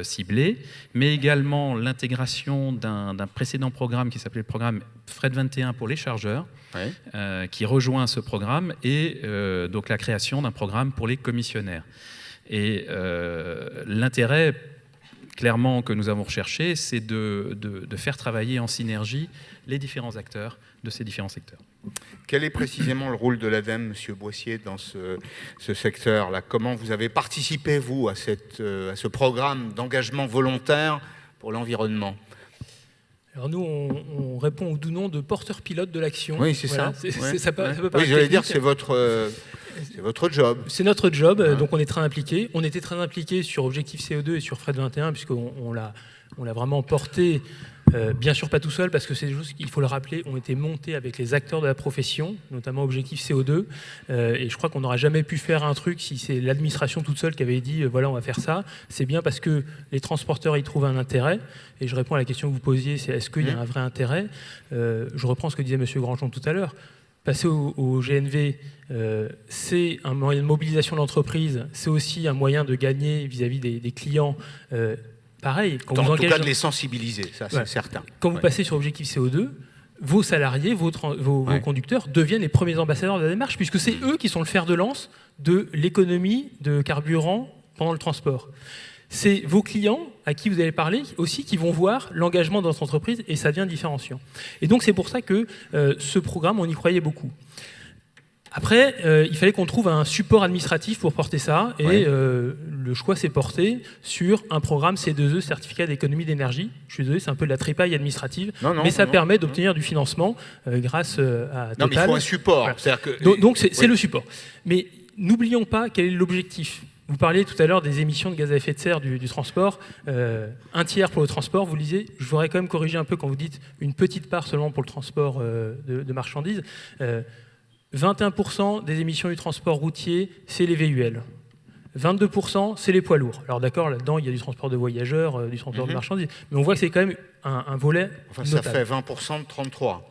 ciblé, mais également l'intégration d'un précédent programme qui s'appelait le programme FRED 21 pour les chargeurs, qui rejoint ce programme, et donc la création d'un programme pour les commissionnaires. Et l'intérêt clairement que nous avons recherché, c'est de faire travailler en synergie les différents acteurs de ces différents secteurs. Quel est précisément le rôle de l'ADEME, M. Boissier, dans ce secteur-là? Comment vous avez participé, vous, à ce programme d'engagement volontaire pour l'environnement? Alors nous, on répond au doux nom de porteur pilote de l'action. Oui, c'est voilà. ça. Ça peut Oui, paraître j'allais dire, technique. c'est votre job. C'est notre job, donc on est très impliqués. On était très impliqués sur Objectif CO2 et sur FRED 21, puisqu'on l'a vraiment porté, bien sûr pas tout seul, parce que c'est des choses qu'il faut le rappeler, ont été montées avec les acteurs de la profession, notamment Objectif CO2, et je crois qu'on n'aurait jamais pu faire un truc si c'est l'administration toute seule qui avait dit voilà, on va faire ça. C'est bien parce que les transporteurs y trouvent un intérêt, et je réponds à la question que vous posiez, c'est est-ce qu'il y a un vrai intérêt? Je reprends ce que disait M. Grandjean tout à l'heure. Passer au GNV, c'est un moyen de mobilisation de l'entreprise, c'est aussi un moyen de gagner vis-à-vis des clients. Pareil, quand vous En tout engagez, cas, de les sensibiliser, ça c'est certain. quand vous passez sur Objectif CO2, vos salariés, vos conducteurs deviennent les premiers ambassadeurs de la démarche, puisque c'est eux qui sont le fer de lance de l'économie de carburant pendant le transport. C'est vos clients à qui vous allez parler aussi qui vont voir l'engagement dans votre entreprise, et ça devient différenciant. Et donc c'est pour ça que ce programme, on y croyait beaucoup. Après, il fallait qu'on trouve un support administratif pour porter ça, et le choix s'est porté sur un programme C2E, certificat d'économie d'énergie. Je suis désolé, c'est un peu de la tripaille administrative, mais ça permet d'obtenir du financement grâce à Total. Non, mais il faut un support. Voilà. Que... Donc c'est le support. Mais n'oublions pas quel est l'objectif. Vous parliez tout à l'heure des émissions de gaz à effet de serre du transport, un tiers pour le transport, vous le disiez. Je voudrais quand même corriger un peu quand vous dites une petite part seulement pour le transport de marchandises. 21% des émissions du transport routier, c'est les VUL. 22%, c'est les poids lourds. Alors d'accord, là-dedans, il y a du transport de voyageurs, du transport de marchandises, mais on voit que c'est quand même un volet notable. Ça fait 20% de 33.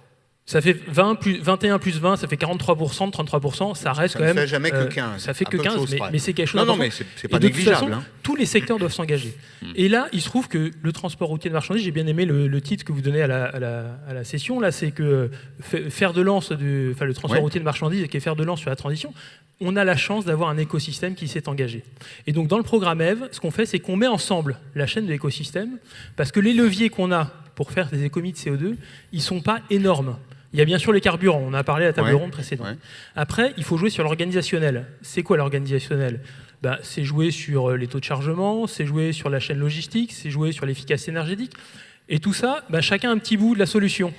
Ça fait 21 plus 20, ça fait 43%, 33%, ça reste ça quand même... Ça ne fait jamais que 15. Ça fait que 15, mais c'est quelque chose Non, mais c'est pas négligeable. De toute façon, tous les secteurs doivent s'engager. Et là, il se trouve que le transport routier de marchandises, j'ai bien aimé le titre que vous donnez à la session, là, c'est que faire de lance, le transport routier de marchandises, qui est faire de lance sur la transition, on a la chance d'avoir un écosystème qui s'est engagé. Et donc, dans le programme EV, ce qu'on fait, c'est qu'on met ensemble la chaîne de l'écosystème, parce que les leviers qu'on a pour faire des économies de CO2, ils ne sont pas énormes. Il y a bien sûr les carburants, on en a parlé à la table ronde précédente. Après, il faut jouer sur l'organisationnel. C'est quoi l'organisationnel? C'est jouer sur les taux de chargement, c'est jouer sur la chaîne logistique, c'est jouer sur l'efficacité énergétique. Et tout ça, chacun a un petit bout de la solution.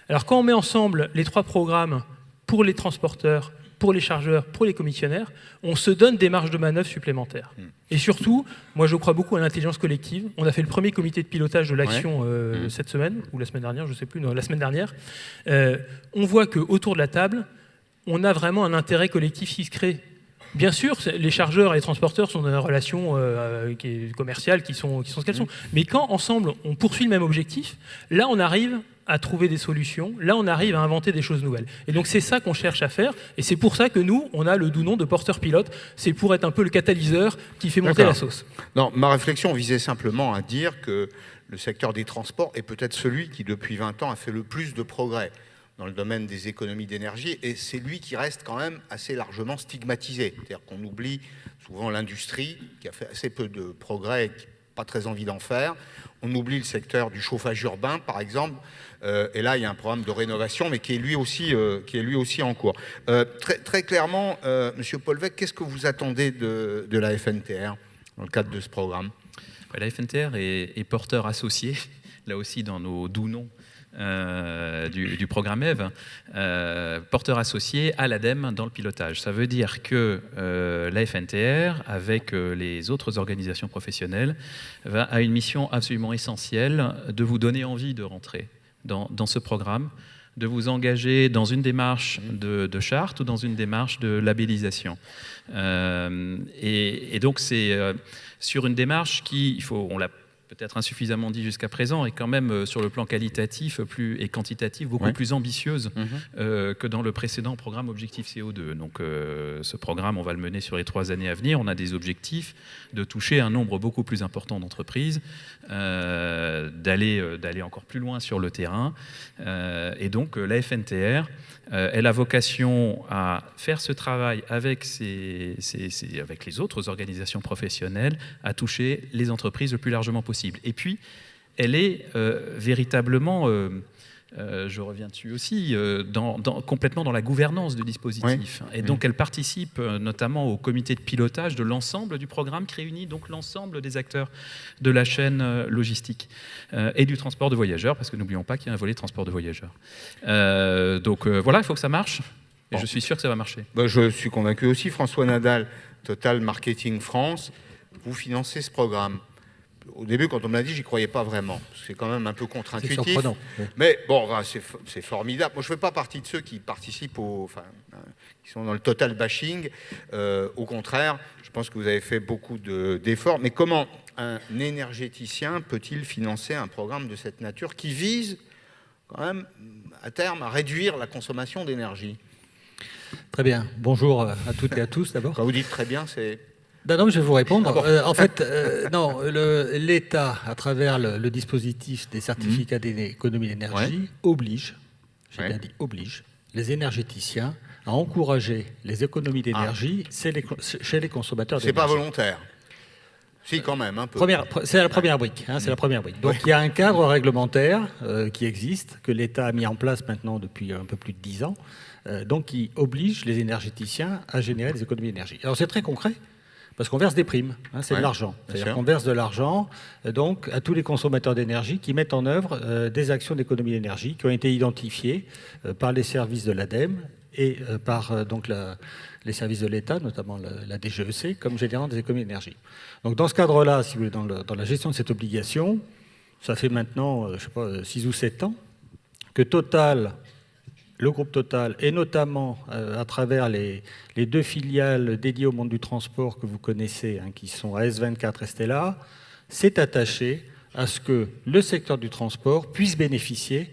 Alors quand on met ensemble les trois programmes pour les transporteurs, pour les chargeurs, pour les commissionnaires, on se donne des marges de manœuvre supplémentaires. Et surtout, moi je crois beaucoup à l'intelligence collective. On a fait le premier comité de pilotage de l'action cette semaine, ou la semaine dernière, je ne sais plus, non, la semaine dernière. On voit qu'autour de la table, on a vraiment un intérêt collectif qui se crée. Bien sûr, les chargeurs et les transporteurs sont dans des relations commerciales qui sont ce qu'elles sont. Mais quand, ensemble, on poursuit le même objectif, là, on arrive à trouver des solutions. Là, on arrive à inventer des choses nouvelles. Et donc, c'est ça qu'on cherche à faire. Et c'est pour ça que nous, on a le doux nom de porteur pilote. C'est pour être un peu le catalyseur qui fait monter la sauce. Non, ma réflexion visait simplement à dire que le secteur des transports est peut-être celui qui, depuis 20 ans, a fait le plus de progrès dans le domaine des économies d'énergie, et c'est lui qui reste quand même assez largement stigmatisé. C'est-à-dire qu'on oublie souvent l'industrie, qui a fait assez peu de progrès et qui n'a pas très envie d'en faire. On oublie le secteur du chauffage urbain, par exemple, et là, il y a un programme de rénovation, mais qui est lui aussi en cours. Très clairement, Monsieur Polvec, qu'est-ce que vous attendez de la FNTR dans le cadre de ce programme? La FNTR est porteur associé, là aussi dans nos doux noms, du programme EV, porteur associé à l'ADEME dans le pilotage. Ça veut dire que la FNTR, avec les autres organisations professionnelles, a une mission absolument essentielle de vous donner envie de rentrer dans ce programme, de vous engager dans une démarche de charte ou dans une démarche de labellisation. Et donc c'est sur une démarche qui, on l'a peut-être insuffisamment dit jusqu'à présent, est quand même sur le plan qualitatif et quantitatif beaucoup plus ambitieuse que dans le précédent programme Objectif CO2. Donc ce programme, on va le mener sur les 3 années à venir. On a des objectifs de toucher un nombre beaucoup plus important d'entreprises, d'aller encore plus loin sur le terrain. Et donc la FNTR, elle a vocation à faire ce travail avec les autres organisations professionnelles, à toucher les entreprises le plus largement possible. Et puis, elle est véritablement, je reviens dessus aussi, complètement dans la gouvernance du dispositif. Et donc, elle participe notamment au comité de pilotage de l'ensemble du programme qui réunit donc l'ensemble des acteurs de la chaîne logistique et du transport de voyageurs, parce que n'oublions pas qu'il y a un volet transport de voyageurs. Donc voilà, il faut que ça marche. Et je suis sûr que ça va marcher. Je suis convaincu aussi. François Nadal, Total Marketing France, vous financez ce programme. Au début, quand on me l'a dit, j'y croyais pas vraiment. C'est quand même un peu contre-intuitif. C'est surprenant. Mais bon, c'est formidable. Moi, je ne fais pas partie de ceux qui participent qui sont dans le total bashing. Au contraire, je pense que vous avez fait beaucoup d'efforts. Mais comment un énergéticien peut-il financer un programme de cette nature qui vise quand même, à terme, à réduire la consommation d'énergie? Très bien. Bonjour à toutes et à tous d'abord. Quand vous dites très bien, c'est... Non, je vais vous répondre. Ah bon. En fait, non, l'État, à travers le dispositif des certificats d'économie d'énergie, oblige, j'ai bien dit oblige, les énergéticiens à encourager les économies d'énergie chez les consommateurs d'énergie. C'est pas volontaire. Si, quand même, un peu. C'est la première brique. C'est la première brique. Donc, il y a un cadre réglementaire qui existe, que l'État a mis en place maintenant depuis un peu plus de 10 ans, donc qui oblige les énergéticiens à générer des économies d'énergie. Alors, c'est très concret. Parce qu'on verse des primes, c'est de l'argent. C'est-à-dire qu'on verse de l'argent donc, à tous les consommateurs d'énergie qui mettent en œuvre des actions d'économie d'énergie qui ont été identifiées par les services de l'ADEME et par donc, les services de l'État, notamment la DGEC, comme générant des économies d'énergie. Donc dans ce cadre-là, si vous voulez, dans la gestion de cette obligation, ça fait maintenant, je sais pas, 6 ou 7 ans, que Total... Le groupe Total, et notamment à travers les 2 filiales dédiées au monde du transport que vous connaissez, qui sont AS24 et Stella, s'est attaché à ce que le secteur du transport puisse bénéficier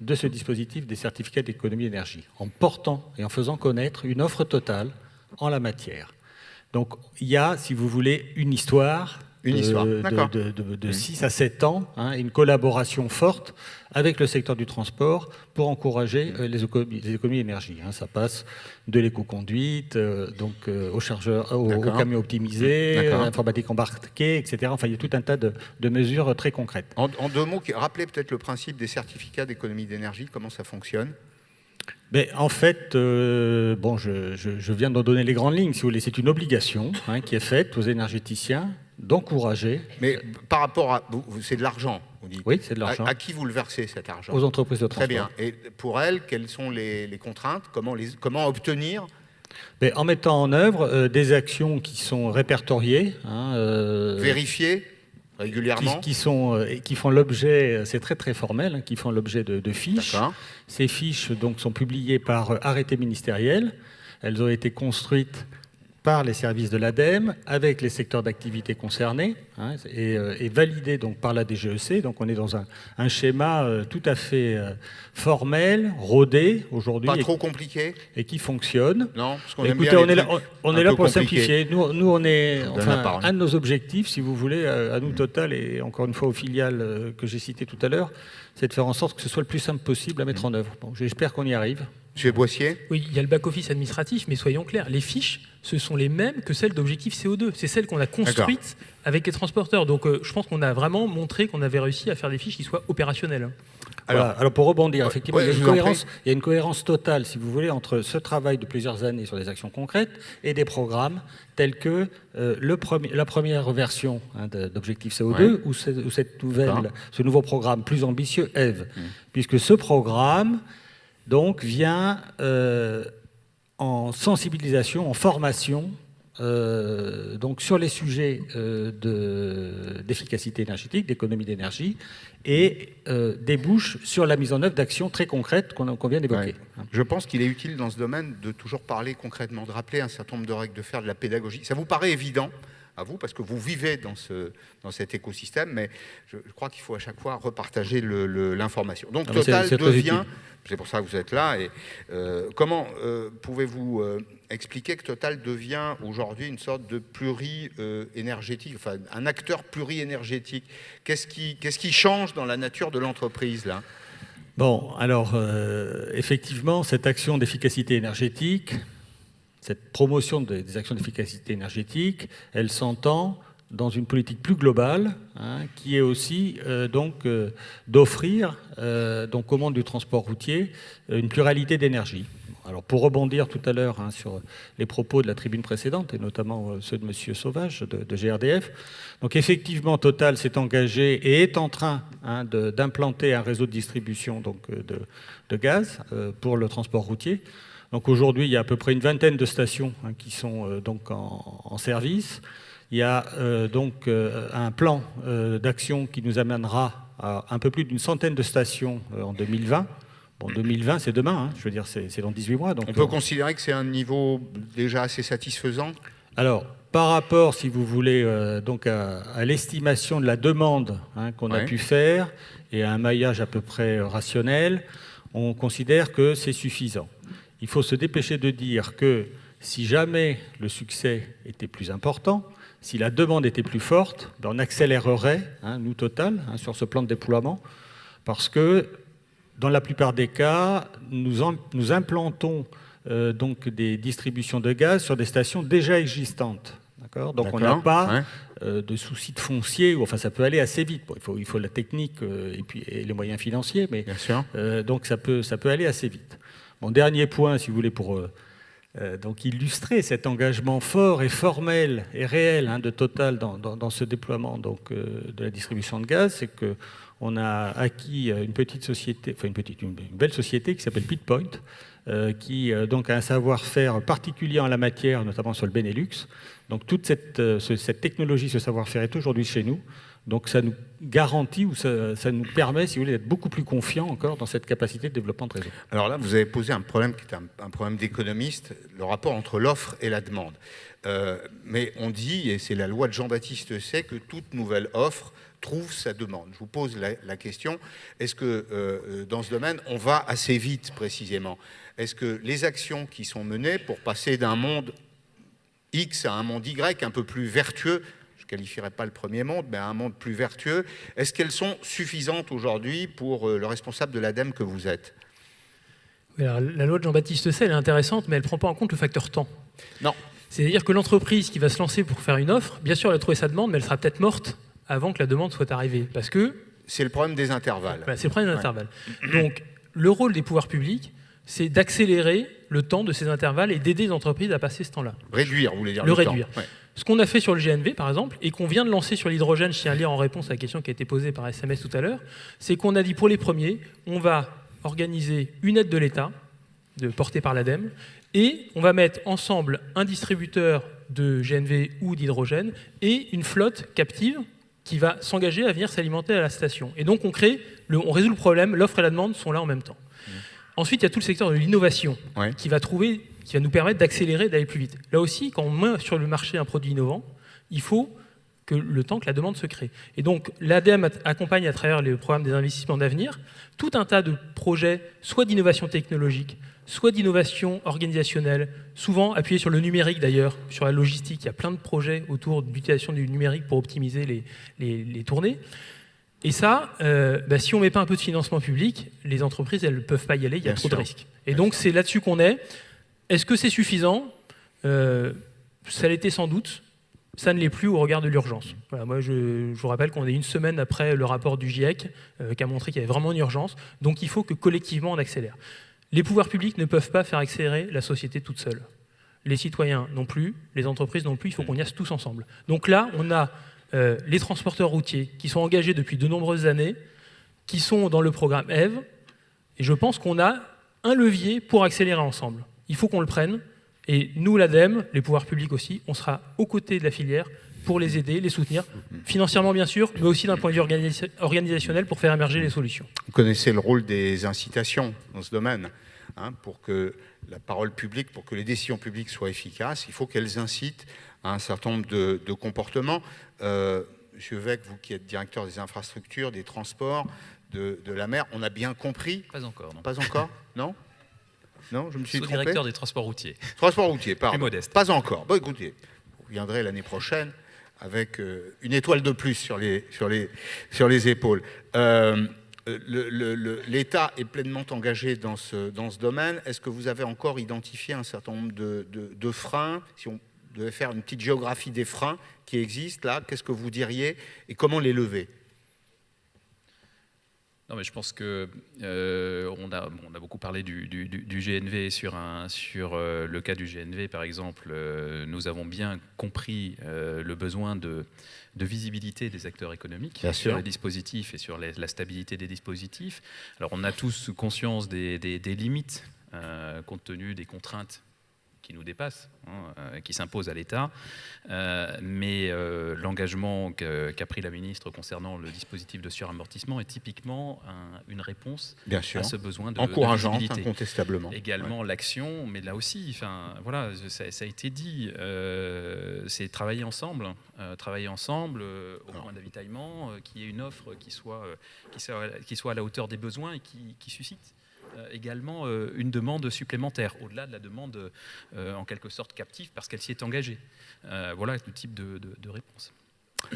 de ce dispositif des certificats d'économie d'énergie, en portant et en faisant connaître une offre totale en la matière. Donc il y a, si vous voulez, une histoire de 6 à 7 ans, une collaboration forte avec le secteur du transport pour encourager les économies d'énergie. Ça passe de l'éco-conduite, aux chargeurs, aux camions optimisés, l'informatique embarquée, etc. Enfin, il y a tout un tas de mesures très concrètes. En 2 mots, rappelez peut-être le principe des certificats d'économie d'énergie, comment ça fonctionne? Mais en fait, je viens d'en donner les grandes lignes, si vous voulez. C'est une obligation qui est faite aux énergéticiens d'encourager... Mais par rapport à... C'est de l'argent, vous dites. Oui, c'est de l'argent. À qui vous le versez, cet argent? Aux entreprises de transport. Très bien. Et pour elles, quelles sont les contraintes? Comment obtenir? Mais en mettant en œuvre des actions qui sont répertoriées. Vérifiées régulièrement. Qui font l'objet, c'est très très formel, qui font l'objet de fiches. Ces fiches donc, sont publiées par arrêté ministériel. Elles ont été construites par les services de l'ADEME, avec les secteurs d'activité concernés, et validées donc, par la DGEC. Donc on est dans un schéma tout à fait formel, rodé aujourd'hui. Pas trop compliqué. Et qui fonctionne. Non, parce qu'on aime Écoutez, bien on est là pour simplifier. Nous on est... un de nos objectifs, si vous voulez, à nous Total, et encore une fois aux filiales que j'ai citées tout à l'heure, c'est de faire en sorte que ce soit le plus simple possible à mettre en œuvre. Bon, j'espère qu'on y arrive. Monsieur Boissier? Oui, il y a le back-office administratif, mais soyons clairs, les fiches, ce sont les mêmes que celles d'objectif CO2. C'est celles qu'on a construites avec les transporteurs. Donc je pense qu'on a vraiment montré qu'on avait réussi à faire des fiches qui soient opérationnelles. Alors pour rebondir, effectivement, il y a une cohérence totale, si vous voulez, entre ce travail de plusieurs années sur des actions concrètes et des programmes tels que la première version d'Objectif CO2 ou ce nouveau programme plus ambitieux, EVE. Puisque ce programme donc, vient en sensibilisation, en formation, donc sur les sujets d'efficacité énergétique, d'économie d'énergie, et débouche sur la mise en œuvre d'actions très concrètes qu'on vient d'évoquer. Je pense qu'il est utile dans ce domaine de toujours parler concrètement, de rappeler un certain nombre de règles, de faire de la pédagogie. Ça vous paraît évident à vous, parce que vous vivez dans cet écosystème, mais je crois qu'il faut à chaque fois repartager l'information. Donc Total devient, c'est pour ça que vous êtes là, et comment pouvez-vous expliquer que Total devient aujourd'hui une sorte de pluri-énergétique, enfin un acteur pluri-énergétique? Qu'est-ce qui change dans la nature de l'entreprise là? Bon, alors effectivement, cette action d'efficacité énergétique, cette promotion des actions d'efficacité énergétique, elle s'entend dans une politique plus globale, qui est aussi d'offrir donc au monde du transport routier une pluralité d'énergie. Alors pour rebondir tout à l'heure sur les propos de la tribune précédente, et notamment ceux de M. Sauvage de GRDF, donc effectivement Total s'est engagé et est en train d'implanter un réseau de distribution de gaz pour le transport routier. Donc aujourd'hui, il y a à peu près une vingtaine de stations qui sont donc en service. Il y a un plan d'action qui nous amènera à un peu plus d'une centaine de stations en 2020. Bon, 2020, c'est demain, je veux dire, c'est dans 18 mois. Donc, on peut considérer que c'est un niveau déjà assez satisfaisant? Alors, par rapport, si vous voulez, à l'estimation de la demande qu'on a pu faire et à un maillage à peu près rationnel, on considère que c'est suffisant. Il faut se dépêcher de dire que si jamais le succès était plus important, si la demande était plus forte, on accélérerait, nous Total, sur ce plan de déploiement, parce que dans la plupart des cas, nous implantons donc des distributions de gaz sur des stations déjà existantes. Donc on n'a pas de souci de foncier, enfin ça peut aller assez vite. Bon, il faut la technique et les moyens financiers, mais donc ça peut aller assez vite. Mon dernier point, si vous voulez, pour donc illustrer cet engagement fort et formel et réel de Total dans ce déploiement donc, de la distribution de gaz, c'est qu'on a acquis une petite société, enfin une belle société qui s'appelle Pitpoint, qui donc a un savoir-faire particulier en la matière, notamment sur le Benelux. Donc toute cette technologie, ce savoir-faire est aujourd'hui chez nous. Donc ça nous garantit ou ça nous permet, si vous voulez, d'être beaucoup plus confiants encore dans cette capacité de développement de réseau. Alors là, vous avez posé un problème qui est un problème d'économiste, le rapport entre l'offre et la demande. Mais on dit, et c'est la loi de Jean-Baptiste Say, que toute nouvelle offre trouve sa demande. Je vous pose la question, est-ce que dans ce domaine, on va assez vite précisément? Est-ce que les actions qui sont menées pour passer d'un monde X à un monde Y un peu plus vertueux, je ne qualifierais pas le premier monde, mais à un monde plus vertueux, est-ce qu'elles sont suffisantes aujourd'hui pour le responsable de l'ADEME que vous êtes? Alors, la loi de Jean-Baptiste Say, elle est intéressante, mais elle ne prend pas en compte le facteur temps. Non. C'est-à-dire que l'entreprise qui va se lancer pour faire une offre, bien sûr, elle a trouvé sa demande, mais elle sera peut-être morte avant que la demande soit arrivée. Parce que... c'est le problème des intervalles. Voilà, c'est le problème des intervalles. Donc, le rôle des pouvoirs publics, c'est d'accélérer le temps de ces intervalles et d'aider les entreprises à passer ce temps-là. Réduire, vous voulez dire le réduire. Temps. Ouais. Ce qu'on a fait sur le GNV, par exemple, et qu'on vient de lancer sur l'hydrogène, je tiens à lire en réponse à la question qui a été posée par SMS tout à l'heure, c'est qu'on a dit pour les premiers, on va organiser une aide de l'État, portée par l'ADEME, et on va mettre ensemble un distributeur de GNV ou d'hydrogène et une flotte captive qui va s'engager à venir s'alimenter à la station. Et donc on résout le problème, l'offre et la demande sont là en même temps. Ensuite, il y a tout le secteur de l'innovation qui va nous permettre d'accélérer, d'aller plus vite. Là aussi, quand on met sur le marché un produit innovant, il faut que le temps que la demande se crée. Et donc, l'ADEME accompagne à travers le programme des investissements d'avenir tout un tas de projets, soit d'innovation technologique, soit d'innovation organisationnelle, souvent appuyés sur le numérique d'ailleurs, sur la logistique. Il y a plein de projets autour de l'utilisation du numérique pour optimiser les tournées. Et ça, si on ne met pas un peu de financement public, les entreprises, elles ne peuvent pas y aller, il y a trop de risques. Et donc, c'est là-dessus qu'on est. Est-ce que c'est suffisant? Ça l'était sans doute. Ça ne l'est plus au regard de l'urgence. Voilà, moi, je vous rappelle qu'on est une semaine après le rapport du GIEC qui a montré qu'il y avait vraiment une urgence. Donc, il faut que collectivement, on accélère. Les pouvoirs publics ne peuvent pas faire accélérer la société toute seule. Les citoyens non plus, les entreprises non plus, il faut qu'on y aille tous ensemble. Donc là, on a les transporteurs routiers qui sont engagés depuis de nombreuses années, qui sont dans le programme EVE, et je pense qu'on a un levier pour accélérer ensemble. Il faut qu'on le prenne, et nous, l'ADEME, les pouvoirs publics aussi, on sera aux côtés de la filière pour les aider, les soutenir, financièrement bien sûr, mais aussi d'un point de vue organisationnel pour faire émerger les solutions. Vous connaissez le rôle des incitations dans ce domaine. hein, pour que la parole publique, pour que les décisions publiques soient efficaces, il faut qu'elles incitent à un certain nombre de comportements. Monsieur Vec, vous qui êtes directeur des infrastructures, des transports, de la mer, on a bien compris. Pas encore, non. Pas encore. Non. Non, je me suis trompé. Directeur des transports routiers. Transports routiers, pardon. Plus modeste. Pas encore. Bon, écoutez, vous viendrez l'année prochaine avec une étoile de plus sur les épaules. L'État est pleinement engagé dans ce domaine. Est-ce que vous avez encore identifié un certain nombre de freins? Si on devait faire une petite géographie des freins qui existent là, qu'est-ce que vous diriez et comment les lever? Non, mais je pense que on a beaucoup parlé du GNV sur le cas du GNV, par exemple. Nous avons bien compris le besoin de visibilité des acteurs économiques sur les dispositifs et sur la stabilité des dispositifs. Alors, on a tous conscience des limites compte tenu des contraintes qui nous dépassent, qui s'imposent à l'État. Mais l'engagement qu'a pris la ministre concernant le dispositif de suramortissement est typiquement une réponse à ce besoin de encourageante, visibilité. Incontestablement. Également l'action, mais là aussi, voilà, ça a été dit, c'est travailler ensemble au point d'avitaillement, qu'il y ait une offre qui soit à la hauteur des besoins et qui suscite également une demande supplémentaire, au-delà de la demande en quelque sorte captive, parce qu'elle s'y est engagée. Voilà le type de réponse.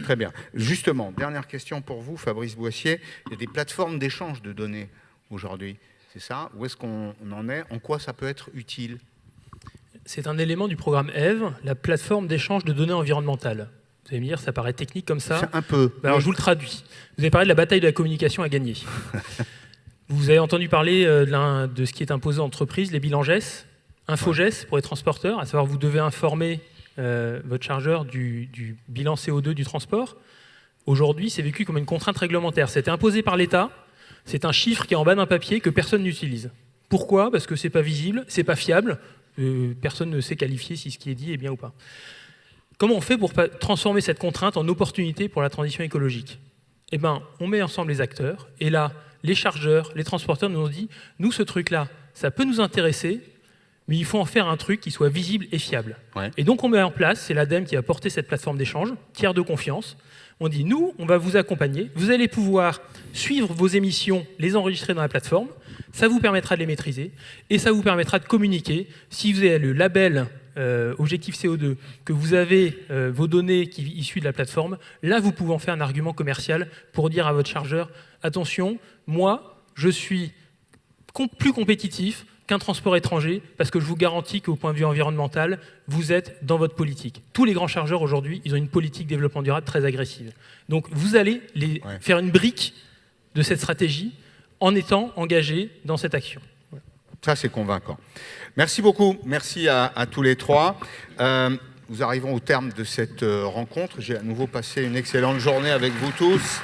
Très bien. Justement, dernière question pour vous, Fabrice Boissier. Il y a des plateformes d'échange de données aujourd'hui, c'est ça? Où est-ce qu'on en est? En quoi ça peut être utile? C'est un élément du programme EVE, la plateforme d'échange de données environnementales. Vous allez me dire, ça paraît technique comme ça. C'est un peu. Alors, je vous le traduis. Vous avez parlé de la bataille de la communication à gagner. Vous avez entendu parler de ce qui est imposé aux entreprises, les bilans GES, InfoGES pour les transporteurs, à savoir vous devez informer votre chargeur du bilan CO2 du transport. Aujourd'hui, c'est vécu comme une contrainte réglementaire. C'était imposé par l'État. C'est un chiffre qui est en bas d'un papier que personne n'utilise. Pourquoi? Parce que c'est pas visible, c'est pas fiable. Personne ne sait qualifier si ce qui est dit est bien ou pas. Comment on fait pour transformer cette contrainte en opportunité pour la transition écologique? Eh bien, on met ensemble les acteurs, et là, les chargeurs, les transporteurs nous ont dit, nous, ce truc-là, ça peut nous intéresser, mais il faut en faire un truc qui soit visible et fiable. Ouais. Et donc, on met en place, c'est l'ADEME qui a porté cette plateforme d'échange, tiers de confiance. On dit, nous, on va vous accompagner, vous allez pouvoir suivre vos émissions, les enregistrer dans la plateforme, ça vous permettra de les maîtriser, et ça vous permettra de communiquer. Si vous avez le label objectif CO2, que vous avez vos données issues de la plateforme, là, vous pouvez en faire un argument commercial pour dire à votre chargeur, attention, moi, je suis plus compétitif qu'un transport étranger, parce que je vous garantis qu'au point de vue environnemental, vous êtes dans votre politique. Tous les grands chargeurs, aujourd'hui, ils ont une politique développement durable très agressive. Donc, vous allez faire une brique de cette stratégie en étant engagé dans cette action. Voilà. Ça, c'est convaincant. Merci beaucoup. Merci à tous les trois. Nous arrivons au terme de cette rencontre. J'ai à nouveau passé une excellente journée avec vous tous.